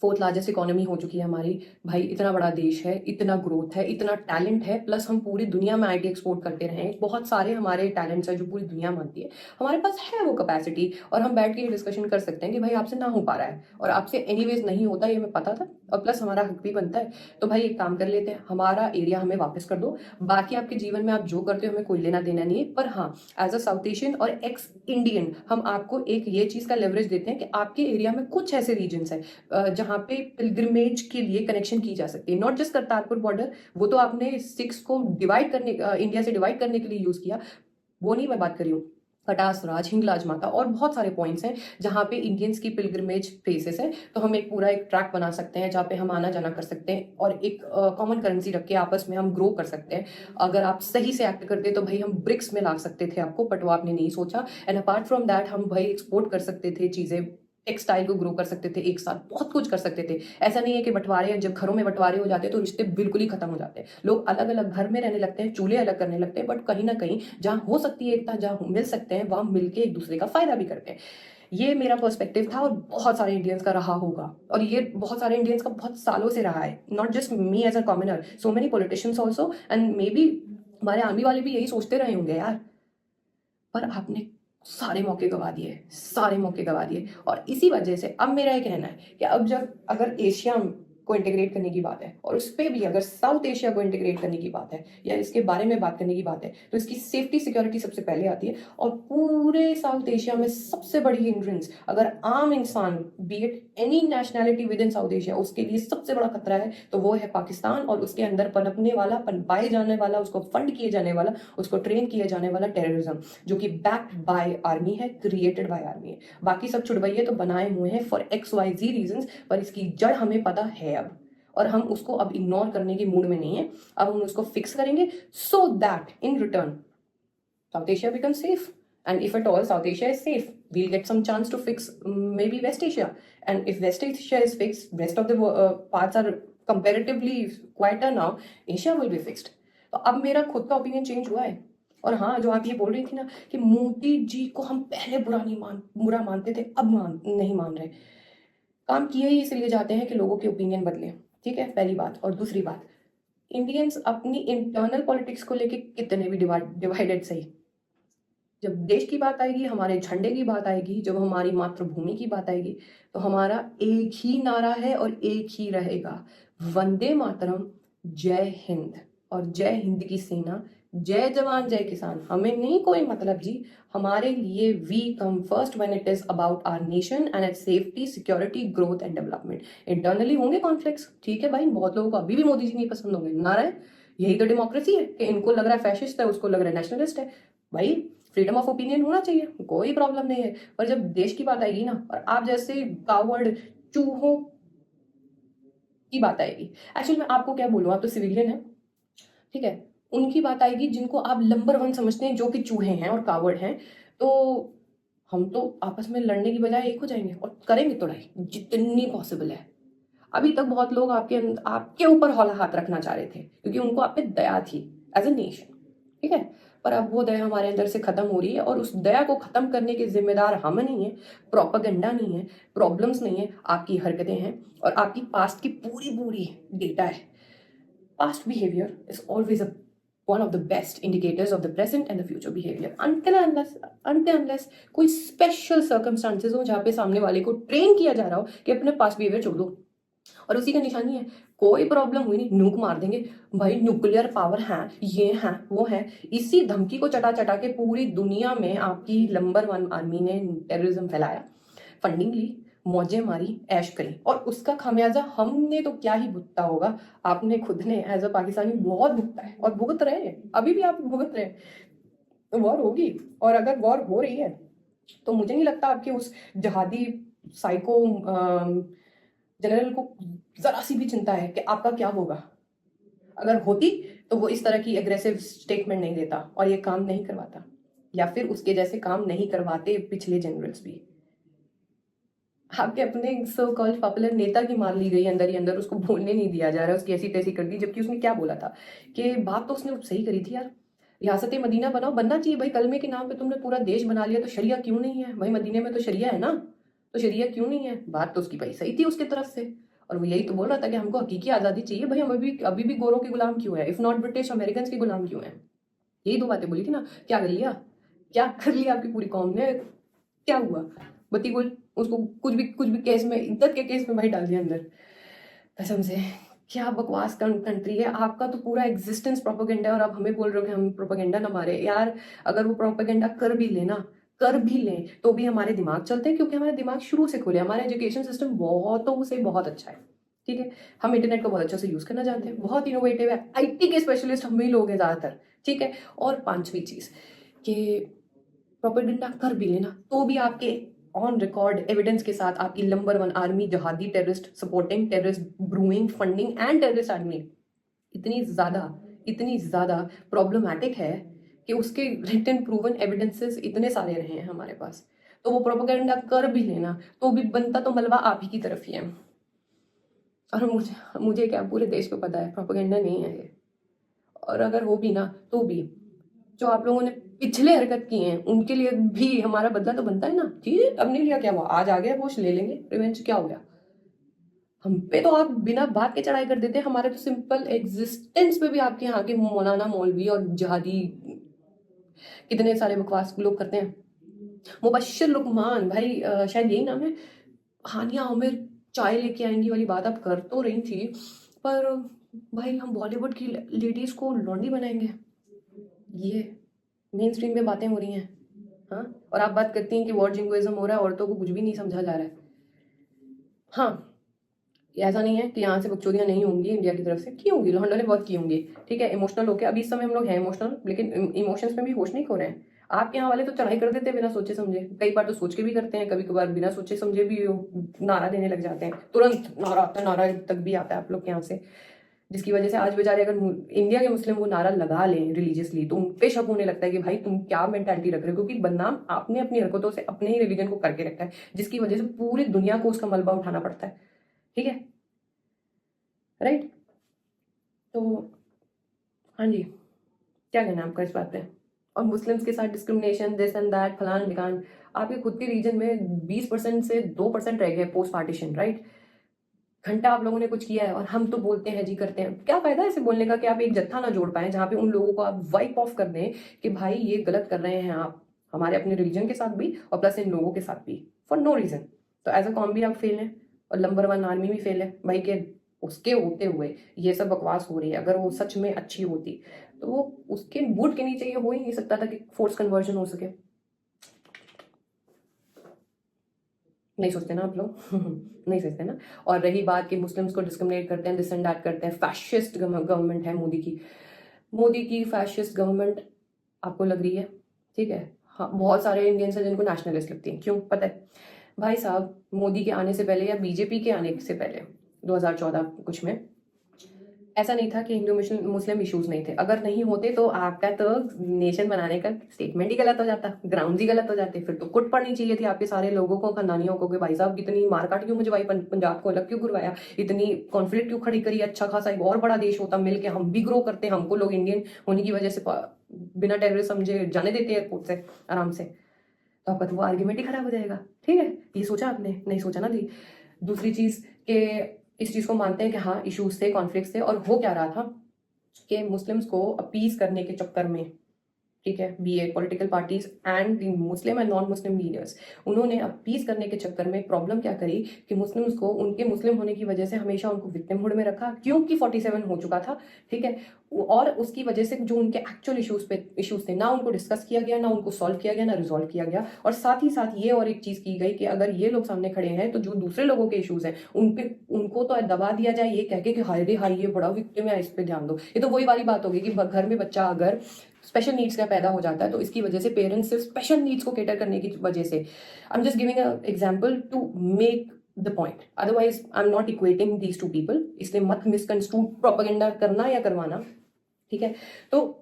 फोर्थ लार्जेस्ट इकोनॉमी हो चुकी है हमारी, भाई इतना बड़ा देश है, इतना ग्रोथ है, इतना टैलेंट है, प्लस हम पूरी दुनिया में आईटी एक्सपोर्ट करते रहे हैं, बहुत सारे हमारे टैलेंट्स हैं जो पूरी दुनिया मानती है, हमारे पास है वो कैपेसिटी। और हम बैठ के ये डिस्कशन कर सकते हैं कि भाई आपसे ना हो पा रहा है, और आपसे एनीवेज नहीं होता, ये मैं पता था, और प्लस हमारा हक भी बनता है। तो भाई एक काम कर लेते हैं, हमारा एरिया हमें वापस कर दो, बाकी आपके जीवन में आप जो करते हो हमें कोई लेना देना नहीं है। पर हाँ, एज अ साउथ एशियन और एक्स इंडियन हम आपको एक ये चीज़ का लेवरेज देते हैं कि आपके एरिया में कुछ ऐसे रीजन्स है जहाँ पे पिलग्रिमेज के लिए कनेक्शन की जा सकती है, नॉट जस्ट करतारपुर बॉर्डर, वो तो आपने सिक्स को डिवाइड करने, इंडिया से डिवाइड करने के लिए यूज किया, वो नहीं मैं बात कर रही हूँ। कटास राज, हिंगलाज माता और बहुत सारे पॉइंट्स हैं जहाँ पे इंडियंस की पिलग्रिमेज प्लेसेस है। तो हम एक पूरा एक ट्रैक बना सकते हैं जहाँ पे हम आना जाना कर सकते हैं, और एक कॉमन करेंसी रख के आपस में हम ग्रो कर सकते हैं। अगर आप सही से एक्ट करते तो भाई हम ब्रिक्स में ला सकते थे आपको, बट वो आपने नहीं सोचा। एंड अपार्ट फ्रॉम दैट हम भाई एक्सपोर्ट कर सकते थे चीज़ें, टेक्सटाइल को ग्रो कर सकते थे, एक साथ बहुत कुछ कर सकते थे। ऐसा नहीं है कि बंटवारे, जब घरों में बंटवारे हो जाते हैं तो रिश्ते बिल्कुल ही खत्म हो जाते हैं, लोग अलग अलग घर में रहने लगते हैं, चूल्हे अलग करने लगते हैं, बट कहीं ना कहीं जहाँ हो सकती है एकता, जहाँ मिल सकते हैं वहां मिलके एक दूसरे का फायदा भी करते हैं। ये मेरा पर्सपेक्टिव था, और बहुत सारे इंडियंस का रहा होगा, और ये बहुत सारे इंडियंस का बहुत सालों से रहा है, not just me as a commoner, so many politicians also, and maybe हमारे आर्मी वाले भी यही सोचते रहे होंगे यार। पर आपने सारे मौके गवा दिए, सारे मौके गवा दिए, और इसी वजह से अब मेरा ये कहना है कि अब जब अगर एशिया को इंटीग्रेट करने की बात है, और उस पर भी अगर साउथ एशिया को इंटीग्रेट करने की बात है या इसके बारे में बात करने की बात है, तो इसकी सेफ्टी सिक्योरिटी सबसे पहले आती है। और पूरे साउथ एशिया में सबसे बड़ी हिंड्रेंस अगर आम इंसान, B it any nationality with in south Asia, उसके लिए सबसे बड़ा खतरा है तो वो है पाकिस्तान, और उसके अंदर पनपने वाला, पनपाए जाने वाला, उसको फंड किए जाने वाला, उसको ट्रेन किया जाने वाला टेररिज्म, जो कि बैक्ड बाय आर्मी है, क्रिएटेड बाय आर्मी है। बाकी सब छुड़वाइए तो बनाए हुए हैं फॉर XYZ रीजंस, पर इसकी जड़ हमें पता है अब, और हम उसको अब इग्नोर करने की मूड में नहीं है। अब हम उसको फिक्स करेंगे so that in return South Asia becomes safe. And if at all South Asia is safe, we'll get some chance to fix maybe West Asia. And if West Asia is fixed, rest of the parts are comparatively quieter now, Asia will be fixed. तो अब मेरा खुद का opinion change हुआ है। और हाँ, जो आप ये बोल रही थी ना कि मोदी जी को हम पहले बुरा मानते थे, अब नहीं मान रहे। काम किए ही इसलिए जाते हैं कि लोगों के ओपिनियन बदले, ठीक है, पहली बात। और दूसरी बात, इंडियंस अपनी इंटरनल पॉलिटिक्स को लेके कितने भी डिवाइडेड सही, जब देश की बात आएगी, हमारे झंडे की बात आएगी, जब हमारी मातृभूमि की बात आएगी, तो हमारा एक ही नारा है और एक ही रहेगा, वंदे मातरम, जय हिंद। और जय हिंद की सेना, जय जवान जय किसान, हमें नहीं कोई मतलब जी। हमारे लिए we come first when it is about our nation and its safety, security, growth and development. Internally होंगे कॉन्फ्लिक्ट्स, ठीक है भाई, बहुत लोगों को अभी भी मोदी जी नहीं पसंद होंगे, नारा है, यही तो डेमोक्रेसी है कि इनको लग रहा है फैशिस्ट है, उसको लग रहा है नेशनलिस्ट है। भाई फ्रीडम ऑफ ओपिनियन होना चाहिए, कोई प्रॉब्लम नहीं है, पर जब देश की बात आएगी ना, और आप जैसे कावर्ड चूहों की बात आएगी, एक्चुअली मैं आपको क्या बोलूँ, आप तो सिविलियन है, ठीक है, उनकी बात आएगी जिनको आप नंबर वन समझते हैं, जो कि चूहे हैं और कावर्ड हैं, तो हम तो आपस में लड़ने की बजाय एक हो जाएंगे और करेंगे लड़ाई जितनी पॉसिबल है। अभी तक बहुत लोग आपके ऊपर हौला हाथ रखना चाह रहे थे क्योंकि उनको आप पे दया थी एज ए नेशन, ठीक है, पर अब वो दया हमारे अंदर से खत्म हो रही है, और उस दया को खत्म करने के जिम्मेदार हम नहीं है, प्रोपेगेंडा नहीं है, प्रॉब्लम्स नहीं है, आपकी हरकतें हैं, और आपकी पास्ट की पूरी पूरी डेटा है। Past behaviour is always a one of the best indicators of the present and the future behavior until unless कोई special circumstances हो जहाँ पे सामने वाले को ट्रेन किया जा रहा हो कि अपने पास बिहेवियर छोड़ दो, और उसी का निशानी है कोई प्रॉब्लम हुई नहीं नुक मार देंगे भाई, न्यूक्लियर पावर है, ये है वो है। इसी धमकी को चटा चटा के पूरी दुनिया में आपकी नंबर 1 आर्मी ने टेररिज्म फैलाया, फंडिंग ली, मौजें मारी, ऐश करी, और उसका खामियाजा हमने तो क्या ही भुगता होगा, आपने खुद ने एज अ पाकिस्तानी बहुत भुगता है और भुगत रहे हैं, अभी भी आप भुगत रहे हैं। वॉर होगी, और अगर वॉर हो रही है तो मुझे नहीं लगता आपके उस जहादी साइको जनरल को जरा सी भी चिंता है कि आपका क्या होगा। अगर होती तो वो इस तरह की एग्रेसिव स्टेटमेंट नहीं देता और ये काम नहीं करवाता, या फिर उसके जैसे काम नहीं करवाते पिछले जनरल्स भी। आपके अपने सो कॉल्ड पॉपुलर नेता की मार ली गई अंदर ही अंदर, उसको बोलने नहीं दिया जा रहा है, उसकी ऐसी तैसी कर दी, जबकि उसने क्या बोला था कि बात तो उसने सही करी थी यार, रियासत मदीना बनाओ, बनना चाहिए भाई, कलमे के नाम पे तुमने पूरा देश बना लिया तो शरिया क्यों नहीं है भाई, मदीने में तो शरिया है ना, तो शरिया क्यों नहीं है, बात तो उसकी भाई सही थी उसकी तरफ से। और वो यही तो बोल रहा था कि हमको हकीकी आज़ादी चाहिए भाई, हम अभी भी गोरों के गुलाम क्यों है, इफ नॉट ब्रिटिश अमेरिकन के गुलाम क्यों है, यही दो बातें बोली थी ना। क्या कर लिया, क्या कर लिया आपकी पूरी कौम ने, क्या हुआ, बत्ती गुल, उसको कुछ भी केस में, इद्दत के केस में भाई डाल दिया अंदर। कसम से क्या बकवास कंट्री है, आपका तो पूरा एग्जिस्टेंस प्रोपेगेंडा है और आप हमें बोल रहे हो कि हम प्रोपेगेंडा ना मारे यार। अगर वो प्रोपेगेंडा कर भी लें तो भी हमारे दिमाग चलते हैं, क्योंकि हमारे दिमाग शुरू से खुले, हमारा एजुकेशन सिस्टम बहुतों से बहुत अच्छा है, ठीक है, हम इंटरनेट को बहुत अच्छे से यूज करना जानते हैं, बहुत इनोवेटिव है, आईटी के स्पेशलिस्ट हम भी लोग हैं ज्यादातर, ठीक है। और पांचवी चीज कि प्रोपेगेंडा कर भी लेना तो भी आपके ऑन रिकॉर्ड एविडेंस के साथ आपकी नंबर 1 आर्मी जहादी terrorist supporting, terrorist brewing, funding and terrorist army इतनी ज्यादा प्रॉब्लमैटिक है कि उसके रिटन प्रूवन एविडेंसेस इतने सारे रहे हैं हमारे पास, तो वो प्रोपेगेंडा कर भी लेना तो भी बनता तो मलबा आप ही की तरफ ही है। और मुझे क्या पूरे देश को पता है प्रोपेगेंडा नहीं है ये, और अगर हो भी ना तो भी जो आप लोगों ने पिछले हरकत की हैं उनके लिए भी हमारा बदला तो बनता है ना, ठीक है, अब नहीं लिया क्या हुआ, आज आ गया होश, ले लेंगे रिवेंज, क्या हो गया। हम पे तो आप बिना बात के चढ़ाई कर देते हैं, हमारे तो सिंपल एग्जिस्टेंस पे भी आपके यहाँ के मौलाना मौलवी और जहादी कितने सारे बकवास लोग करते हैं। मुबश्शिर लुकमान भाई, शायद यही नाम है, हानिया आमिर चाय लेके आएंगी वाली बात आप कर तो रही थी, पर भाई हम बॉलीवुड की लेडीज को लौंडी बनाएंगे, ये मेन स्ट्रीम पे बातें हो रही हैं। हाँ, और आप बात करती हैं कि वॉर जिंगोइज्म हो रहा है, औरतों को कुछ भी नहीं समझा जा रहा है। हाँ, ऐसा नहीं है कि यहाँ से बकचोदियाँ नहीं होंगी, इंडिया की तरफ से की होंगी, लॉन्डो ने बहुत की होंगी, ठीक है, इमोशनल होके अभी इस समय हम लोग हैं इमोशनल, लेकिन इमोशंस में भी होश नहीं खो रहे हैं। आपके यहाँ वाले तो चढ़ाई कर देते हैं बिना सोचे समझे, कई बार तो सोच के भी करते हैं, कभी कभार बिना सोचे समझे भी नारा देने लग जाते हैं, तुरंत नारा आता है, नारा तक भी आता है आप लोग के यहाँ से, जिसकी वजह से आज बेचारे अगर इंडिया के मुस्लिम वो नारा लगा लें रिलीजियसली तो उन पे शक होने लगता है कि भाई तुम क्या मेंटालिटी रख रहे हो, क्योंकि बदनाम आपने अपनी हरकतों से अपने ही रिलीजन को करके रखा है, जिसकी वजह से पूरी दुनिया को उसका मलबा उठाना पड़ता है, ठीक है, राइट। तो हाँ जी, क्या कहना है आपका इस बात पे। और मुस्लिम्स के साथ डिस्क्रिमिनेशन, दिस एंड दैट, फलान ढिकान, आपके खुद के रीजन में 20% से 2% रह गए पोस्ट पार्टीशन, राइट। घंटा आप लोगों ने कुछ किया है और हम तो बोलते हैं जी, करते हैं, क्या फायदा ऐसे बोलने का कि आप एक जत्था ना जोड़ पाए जहाँ पे उन लोगों को आप वाइप ऑफ कर दें कि भाई ये गलत कर रहे हैं आप, हमारे अपने रिलीजन के साथ भी और प्लस इन लोगों के साथ भी, फॉर नो रीजन। तो एज अ कॉम भी आप फेल हैं और नंबर 1 आर्मी भी फेल है भाई, के उसके होते हुए ये सब बकवास हो रही है। अगर वो सच में अच्छी होती तो वो उसके बूट के नीचे ये हो ही नहीं सकता था कि फोर्स कन्वर्जन हो सके। नहीं सोचते ना आप लोग नहीं सोचते ना। और रही बात कि मुस्लिम्स को डिस्क्रिमिनेट करते हैं, दिस एंड दैट करते हैं, फैशिस्ट गवर्नमेंट है मोदी की फैशिस्ट गवर्नमेंट आपको लग रही है, ठीक है। हाँ, बहुत सारे इंडियंस हैं जिनको नेशनलिस्ट लगती हैं, क्यों पता है भाई साहब, मोदी के आने से पहले या बीजेपी के आने से पहले 2014 कुछ में ऐसा नहीं था कि हिंदू मुस्लिम इश्यूज नहीं थे, अगर नहीं होते तो आपका तो नेशन बनाने का स्टेटमेंट ही गलत हो जाता, ग्राउंड ही गलत हो जाते, फिर तो कुट पड़नी चाहिए थी आपके सारे लोगों को, खानदानियों को, कि भाई साहब इतनी मारकाट क्यों मुझे भाई पंजाब को अलग क्यों करवाया, इतनी कॉन्फ्लिक्ट क्यों खड़ी करी, अच्छा खासा एक और बड़ा देश होता मिल के, हम भी ग्रो करते, हमको लोग इंडियन होने की वजह से बिना टेररिस्ट समझे जाने देते एयरपोर्ट से आराम से, तो आपका तो वो आर्ग्यूमेंट ही खराब हो जाएगा, ठीक है। ये सोचा आपने, नहीं सोचा ना दी। दूसरी चीज के इस चीज को मानते हैं कि हाँ इश्यूज थे, कॉन्फ्लिक्ट थे, और हो क्या रहा था के मुस्लिम्स को अपीज करने के चक्कर में, ठीक है, be a political parties and the Muslim and non Muslim leaders, उन्होंने अपीज करने के चक्कर में प्रॉब्लम क्या करी कि मुस्लिम्स को उनके मुस्लिम होने की वजह से हमेशा उनको विक्टिमहुड में रखा, क्योंकि 47 हो चुका था, ठीक है, और उसकी वजह से जो उनके एक्चुअल इश्यूज थे ना उनको डिस्कस किया गया, ना उनको सॉल्व किया गया, ना रिजॉल्व किया गया। और साथ ही साथ ये और एक चीज की गई कि अगर ये लोग सामने खड़े हैं तो जो दूसरे लोगों के इश्यूज हैं उनको तो दबा दिया जाए, ये कह के कि हाय रे हाय ये बड़ा विक्टिम है, इस पे ध्यान दो। ये तो वही वाली बात होगी कि घर में बच्चा अगर स्पेशल नीड्स का पैदा हो जाता है तो इसकी वजह से पेरेंट्स सिर्फ स्पेशल नीड्स को कैटर करने की वजह से, I am just giving a example to make the point, otherwise I am not equating these two people, इसलिए मत मिसकंस्ट्रू प्रोपेगेंडा करना या करवाना, ठीक है। तो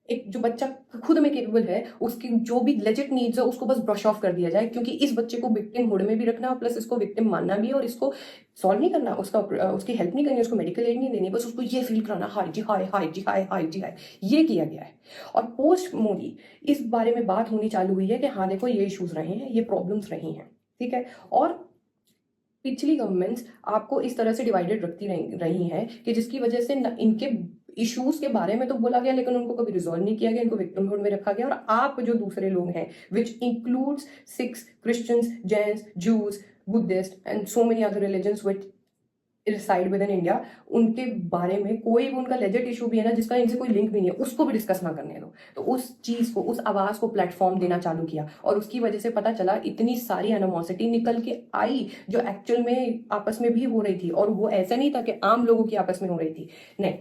एक जो बच्चा खुद में केपेबल है उसकी जो भी लेजिट नीड्स है उसको बस ब्रश ऑफ कर दिया जाए, क्योंकि इस बच्चे को विक्टिम हुड में भी रखना है, प्लस इसको विक्टिम मानना भी है, और इसको सॉल्व नहीं करना, उसकी हेल्प नहीं करनी, उसको मेडिकल एड नहीं देनी, बस उसको ये फील कराना हाय जी हाय, हाय जी हाय, हाय जी हाय, ये किया गया है। और पोस्ट मोदी इस बारे में बात होनी चालू हुई है कि हाँ देखो ये इश्यूज रहे हैं, ये प्रॉब्लम्स रही हैं, ठीक है। और पिछली गवर्नमेंट्स आपको इस तरह से डिवाइडेड रखती रही हैं कि जिसकी वजह से इनके इश्यूज के बारे में तो बोला गया लेकिन उनको कभी रिजॉल्व नहीं किया गया, इनको विक्टिमहुड में रखा गया। और आप जो दूसरे लोग हैं which includes Sikhs, Christians, Jains, Jews, Buddhist and so many other religions which reside within India, उनके बारे में कोई भी उनका लेजिट इशू भी है ना जिसका इनसे कोई लिंक भी नहीं है, उसको भी डिस्कस ना करने दो। तो उस चीज को, उस आवाज को प्लेटफॉर्म देना चालू किया, और उसकी वजह से पता चला इतनी सारी एनिमोसिटी निकल के आई जो एक्चुअल में आपस में भी हो रही थी। और वो ऐसा नहीं था कि आम लोगों की आपस में हो रही थी, नहीं,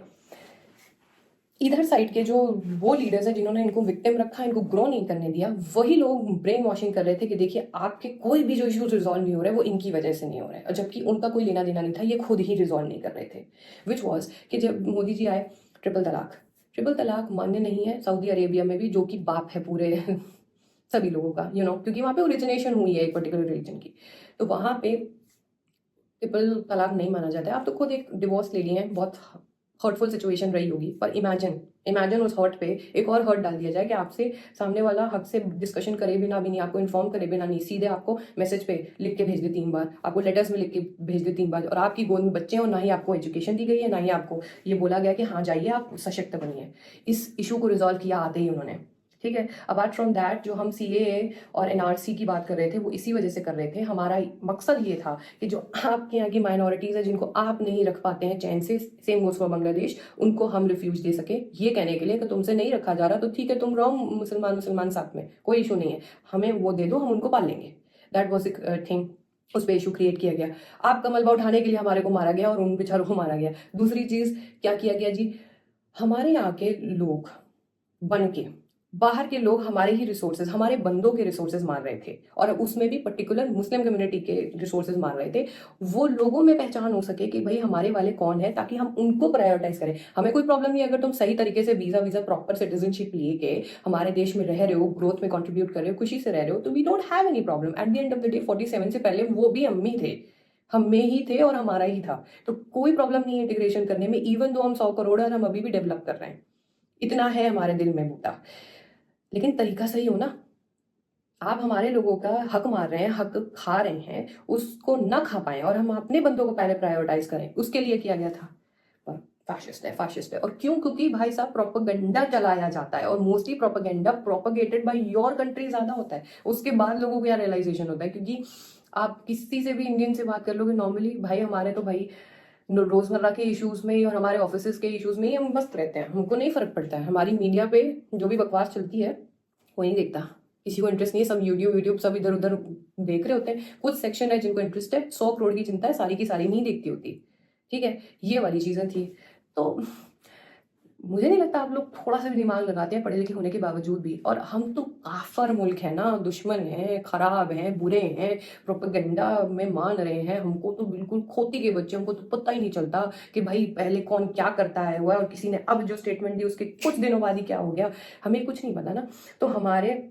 इधर साइड के जो वो लीडर्स हैं जिन्होंने इनको विक्टिम रखा, इनको ग्रो नहीं करने दिया, वही लोग ब्रेन वॉशिंग कर रहे थे कि देखिए आपके कोई भी जो इश्यूज रिजॉल्व नहीं हो रहे वो इनकी वजह से नहीं हो रहे, और जबकि उनका कोई लेना देना नहीं था, ये खुद ही रिजॉल्व नहीं कर रहे थे। विच वॉज कि जब मोदी जी आए, ट्रिपल तलाक मान्य नहीं है सऊदी अरेबिया में भी, जो कि बाप है पूरे सभी लोगों का, क्योंकि वहां पे ओरिजिनेशन हुई है एक पर्टिकुलर रिलीजन की, तो वहां पे ट्रिपल तलाक नहीं माना जाता है। आप तो खुद एक डिवोर्स ले लिए हैं, बहुत हर्टफुल सिचुएशन रही होगी, पर इमेजिन उस हर्ट पे एक और हर्ट डाल दिया जाए कि आपसे सामने वाला हक से डिस्कशन करे बिना भी नहीं, आपको इन्फॉर्म करे बिना नहीं, सीधे आपको मैसेज पे लिख के भेज दे 3 बार, आपको लेटर्स में लिख के भेज दे 3 बार, और आपकी गोद में बच्चे हैं और ना ही आपको एजुकेशन दी गई है, ना ही आपको ये बोला गया कि हाँ जाइए आप सशक्त बनिए। इस इशू को रिजॉल्व किया आते ही उन्होंने, ठीक है। अपार्ट फ्रॉम दैट जो हम सीएए और एनआरसी की बात कर रहे थे वो इसी वजह से कर रहे थे, हमारा मकसद ये था कि जो आपके यहाँ की माइनॉरिटीज है जिनको आप नहीं रख पाते हैं चैन से, सेम गोज फॉर बांग्लादेश, उनको हम रिफ्यूज दे सके, ये कहने के लिए कि तुमसे नहीं रखा जा रहा तो ठीक है तुम रहो मुसलमान साथ में, कोई इशू नहीं है, हमें वो दे दो, हम उनको पाल लेंगे। दैट वॉज थिंग, उस पर इशू क्रिएट किया गया। आपका मलबा उठाने के लिए हमारे को मारा गया और उन बेचारों को मारा गया। दूसरी चीज क्या किया गया जी, हमारे यहाँ के लोग बन के बाहर के लोग हमारे ही रिसोर्सेज, हमारे बंदों के रिसोर्सेज मार रहे थे, और उसमें भी पर्टिकुलर मुस्लिम कम्युनिटी के रिसोर्सेज मार रहे थे। वो लोगों में पहचान हो सके कि भाई हमारे वाले कौन है, ताकि हम उनको प्रायोरिटाइज करें। हमें कोई प्रॉब्लम नहीं अगर तुम सही तरीके से वीजा प्रॉपर सिटीजनशिप लेके हमारे देश में रह रहे हो, ग्रोथ में कॉन्ट्रीब्यूट कर रहे हो, खुशी से रह रहे हो, तो we don't have any problem. At the end of the day 47 से पहले वो भी हम ही थे, हम में ही थे और हमारा ही था, तो कोई प्रॉब्लम नहीं है इंटीग्रेशन करने में, इवन दो हम 100 करोड़ और हम अभी भी डेवलप कर रहे हैं, इतना है हमारे दिल में बूटा, लेकिन तरीका सही हो ना। आप हमारे लोगों का हक मार रहे हैं, हक खा रहे हैं, उसको ना खा पाए और हम अपने बंदों को पहले प्रायोरिटाइज करें, उसके लिए किया गया था। पर फाशिस्ट है। और क्यों? क्योंकि भाई साहब प्रोपेगेंडा चलाया जाता है, और mostly propaganda propagated by your country ज्यादा होता है, उसके बाद लोगों को क्या रियलाइजेशन होता है। क्योंकि आप किसी से भी इंडियन से बात कर लोगे नॉर्मली, भाई हमारे तो भाई रोजमर्रा के इश्यूज में ही और हमारे ऑफिस के इश्यूज में ही हम मस्त रहते हैं, हमको नहीं फर्क पड़ता है। हमारी मीडिया पे जो भी बकवास चलती है कोई नहीं देखता, किसी को इंटरेस्ट नहीं है, सब यूट्यूब सब इधर उधर देख रहे होते हैं। कुछ सेक्शन है जिनको इंटरेस्ट है, 100 करोड़ की चिंता है, सारी की सारी नहीं देखती होती, ठीक है। ये वाली चीजें थी। तो मुझे नहीं लगता आप लोग थोड़ा सा भी दिमाग लगाते हैं पढ़े लिखे होने के बावजूद भी। और हम तो काफर मुल्क है ना, दुश्मन है, खराब है, बुरे हैं, प्रोपेगेंडा में मान रहे हैं, हमको तो बिल्कुल खोती के बच्चे, हमको तो पता ही नहीं चलता कि भाई पहले कौन क्या करता है हुआ, और किसी ने अब जो स्टेटमेंट दी उसके कुछ दिनों बाद ही क्या हो गया, हमें कुछ नहीं पता ना। तो हमारे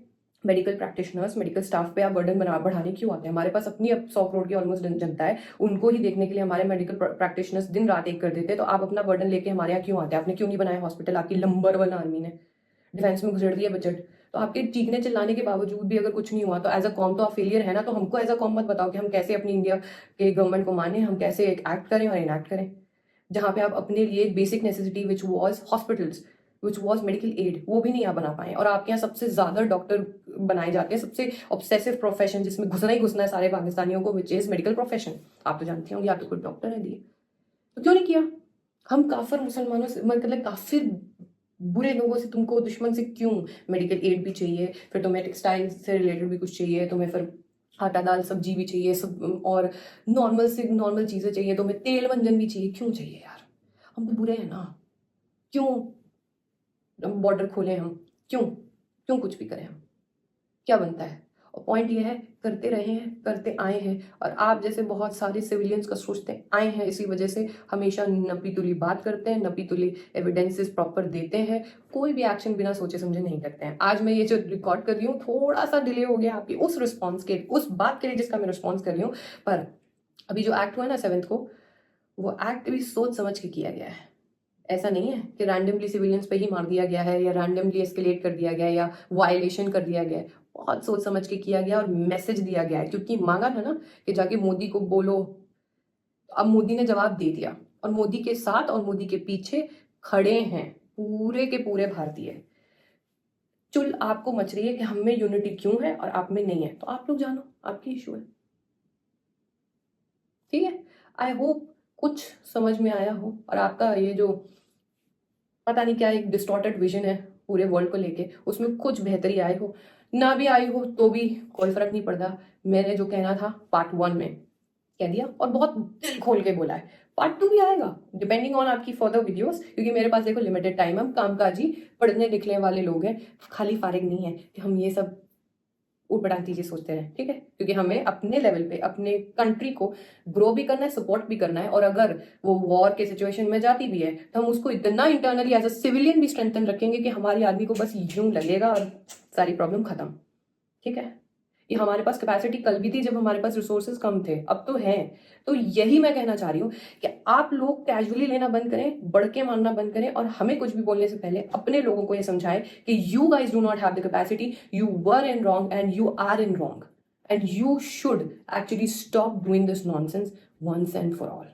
मेडिकल प्रैक्टिशनर्स, मेडिकल स्टाफ पे आप बर्डन बढ़ाने क्यों आते हैं? हमारे पास अपनी अब 100 करोड़ की ऑलमोस्ट जनता है, उनको ही देखने के लिए हमारे मेडिकल प्रैक्टिशनर्स दिन रात एक कर देते हैं। तो आप अपना बर्डन लेके हमारे यहाँ क्यों आते हैं? आपने क्यों नहीं बनाया हॉस्पिटल? आपकी नंबर 1 आर्मी ने डिफेंस में गुजर दिया बजट, तो आपके चीखने चिल्लाने के बावजूद भी अगर कुछ नहीं हुआ तो एज अ कॉम तो आप फेलियर है ना। तो हमको एज अ कॉम मत बताओ कि हम कैसे अपनी इंडिया के गवर्नमेंट को माने, हम कैसे एक्ट करें और इनएक्ट करें। जहाँ पे आप अपने लिए basic necessity which was hospitals, which was medical aid, वो भी नहीं आप बना पाए। और आपके यहाँ सबसे ज्यादा डॉक्टर बनाए जाते हैं, सबसे ऑब्सेसिव प्रोफेशन जिसमें घुसना ही घुसना है सारे पाकिस्तानियों को, विच इज मेडिकल प्रोफेशन। आप तो जानते होंगे, आप तो खुद डॉक्टर है दिए, तो क्यों नहीं किया? हम काफिर मुसलमानों से, मतलब काफिर बुरे लोगों से, तुमको दुश्मन से क्यों मेडिकल एड भी चाहिए, फिर तुम्हें टेक्सटाइल से रिलेटेड भी कुछ चाहिए, तुम्हें फिर आटा दाल सब्जी भी चाहिए सब, और नॉर्मल से नॉर्मल चीजें चाहिए, तुम्हें तेल मंजन भी चाहिए, क्यों चाहिए यार? हम तो बुरे हैं ना, क्यों बॉर्डर खोलें हम, क्यों क्यों कुछ भी करें हम? क्या बनता है? और पॉइंट ये है, करते रहे हैं, करते आए हैं, और आप जैसे बहुत सारे सिविलियंस का सोचते आए हैं, इसी वजह से हमेशा नपी तुली बात करते हैं, नपी तुली एविडेंसेस प्रॉपर देते हैं, कोई भी एक्शन बिना सोचे समझे नहीं करते हैं। आज मैं ये जो रिकॉर्ड कर रही हूँ, थोड़ा सा डिले हो गया आपकी उस रिस्पॉन्स के, उस बात के लिए जिसका मैं रिस्पॉन्स कर रही हूँ, पर अभी जो एक्ट हुआ है ना 7th को, वो एक्ट भी सोच समझ के किया गया है। ऐसा नहीं है कि रैंडमली सिविलियंस पे ही मार दिया गया है, या रैंडमली एस्केलेट कर दिया गया है, या वायलेशन कर दिया गया है। बहुत सोच समझ के किया गया और मैसेज दिया गया है, क्योंकि मांगा था ना कि जाके मोदी को बोलो। अब मोदी ने जवाब दे दिया, और मोदी के साथ और मोदी के पीछे खड़े हैं पूरे के पूरे भारतीय। चुल आपको मच रही है कि हम में यूनिटी क्यों है और आप में नहीं है, तो आप लोग जानो, आपकी इशू है, ठीक है। आई होप कुछ समझ में आया हो, और आपका ये जो पता नहीं क्या एक डिस्टॉर्टेड विजन है पूरे वर्ल्ड को लेके, उसमें कुछ बेहतरी आई हो, ना भी आई हो तो भी कोई फर्क नहीं पड़ता। मैंने जो कहना था पार्ट 1 में कह दिया, और बहुत दिल खोल के बोला है। पार्ट 2 भी आएगा डिपेंडिंग ऑन आपकी फर्दर वीडियोस, क्योंकि मेरे पास देखो लिमिटेड टाइम है, हम कामकाजी पढ़ने लिखने वाले लोग हैं, खाली फारिग नहीं है कि हम ये सब उठपटांग चीजें सोचते रहे, ठीक है। क्योंकि हमें अपने लेवल पे अपने कंट्री को ग्रो भी करना है, सपोर्ट भी करना है, और अगर वो वॉर के सिचुएशन में जाती भी है तो हम उसको इतना इंटरनली एज अ सिविलियन भी स्ट्रेंथन रखेंगे कि हमारी आदमी को बस यूं लगेगा और सारी प्रॉब्लम खत्म, ठीक है। ये हमारे पास कैपेसिटी कल भी थी जब हमारे पास रिसोर्सेज कम थे, अब तो है। तो यही मैं कहना चाह रही हूँ कि आप लोग कैजुअली लेना बंद करें, बढ़ के मानना बंद करें, और हमें कुछ भी बोलने से पहले अपने लोगों को ये समझाएं कि you guys do not have the capacity, you were in wrong and you are in wrong, and you should actually stop doing this nonsense once and for all.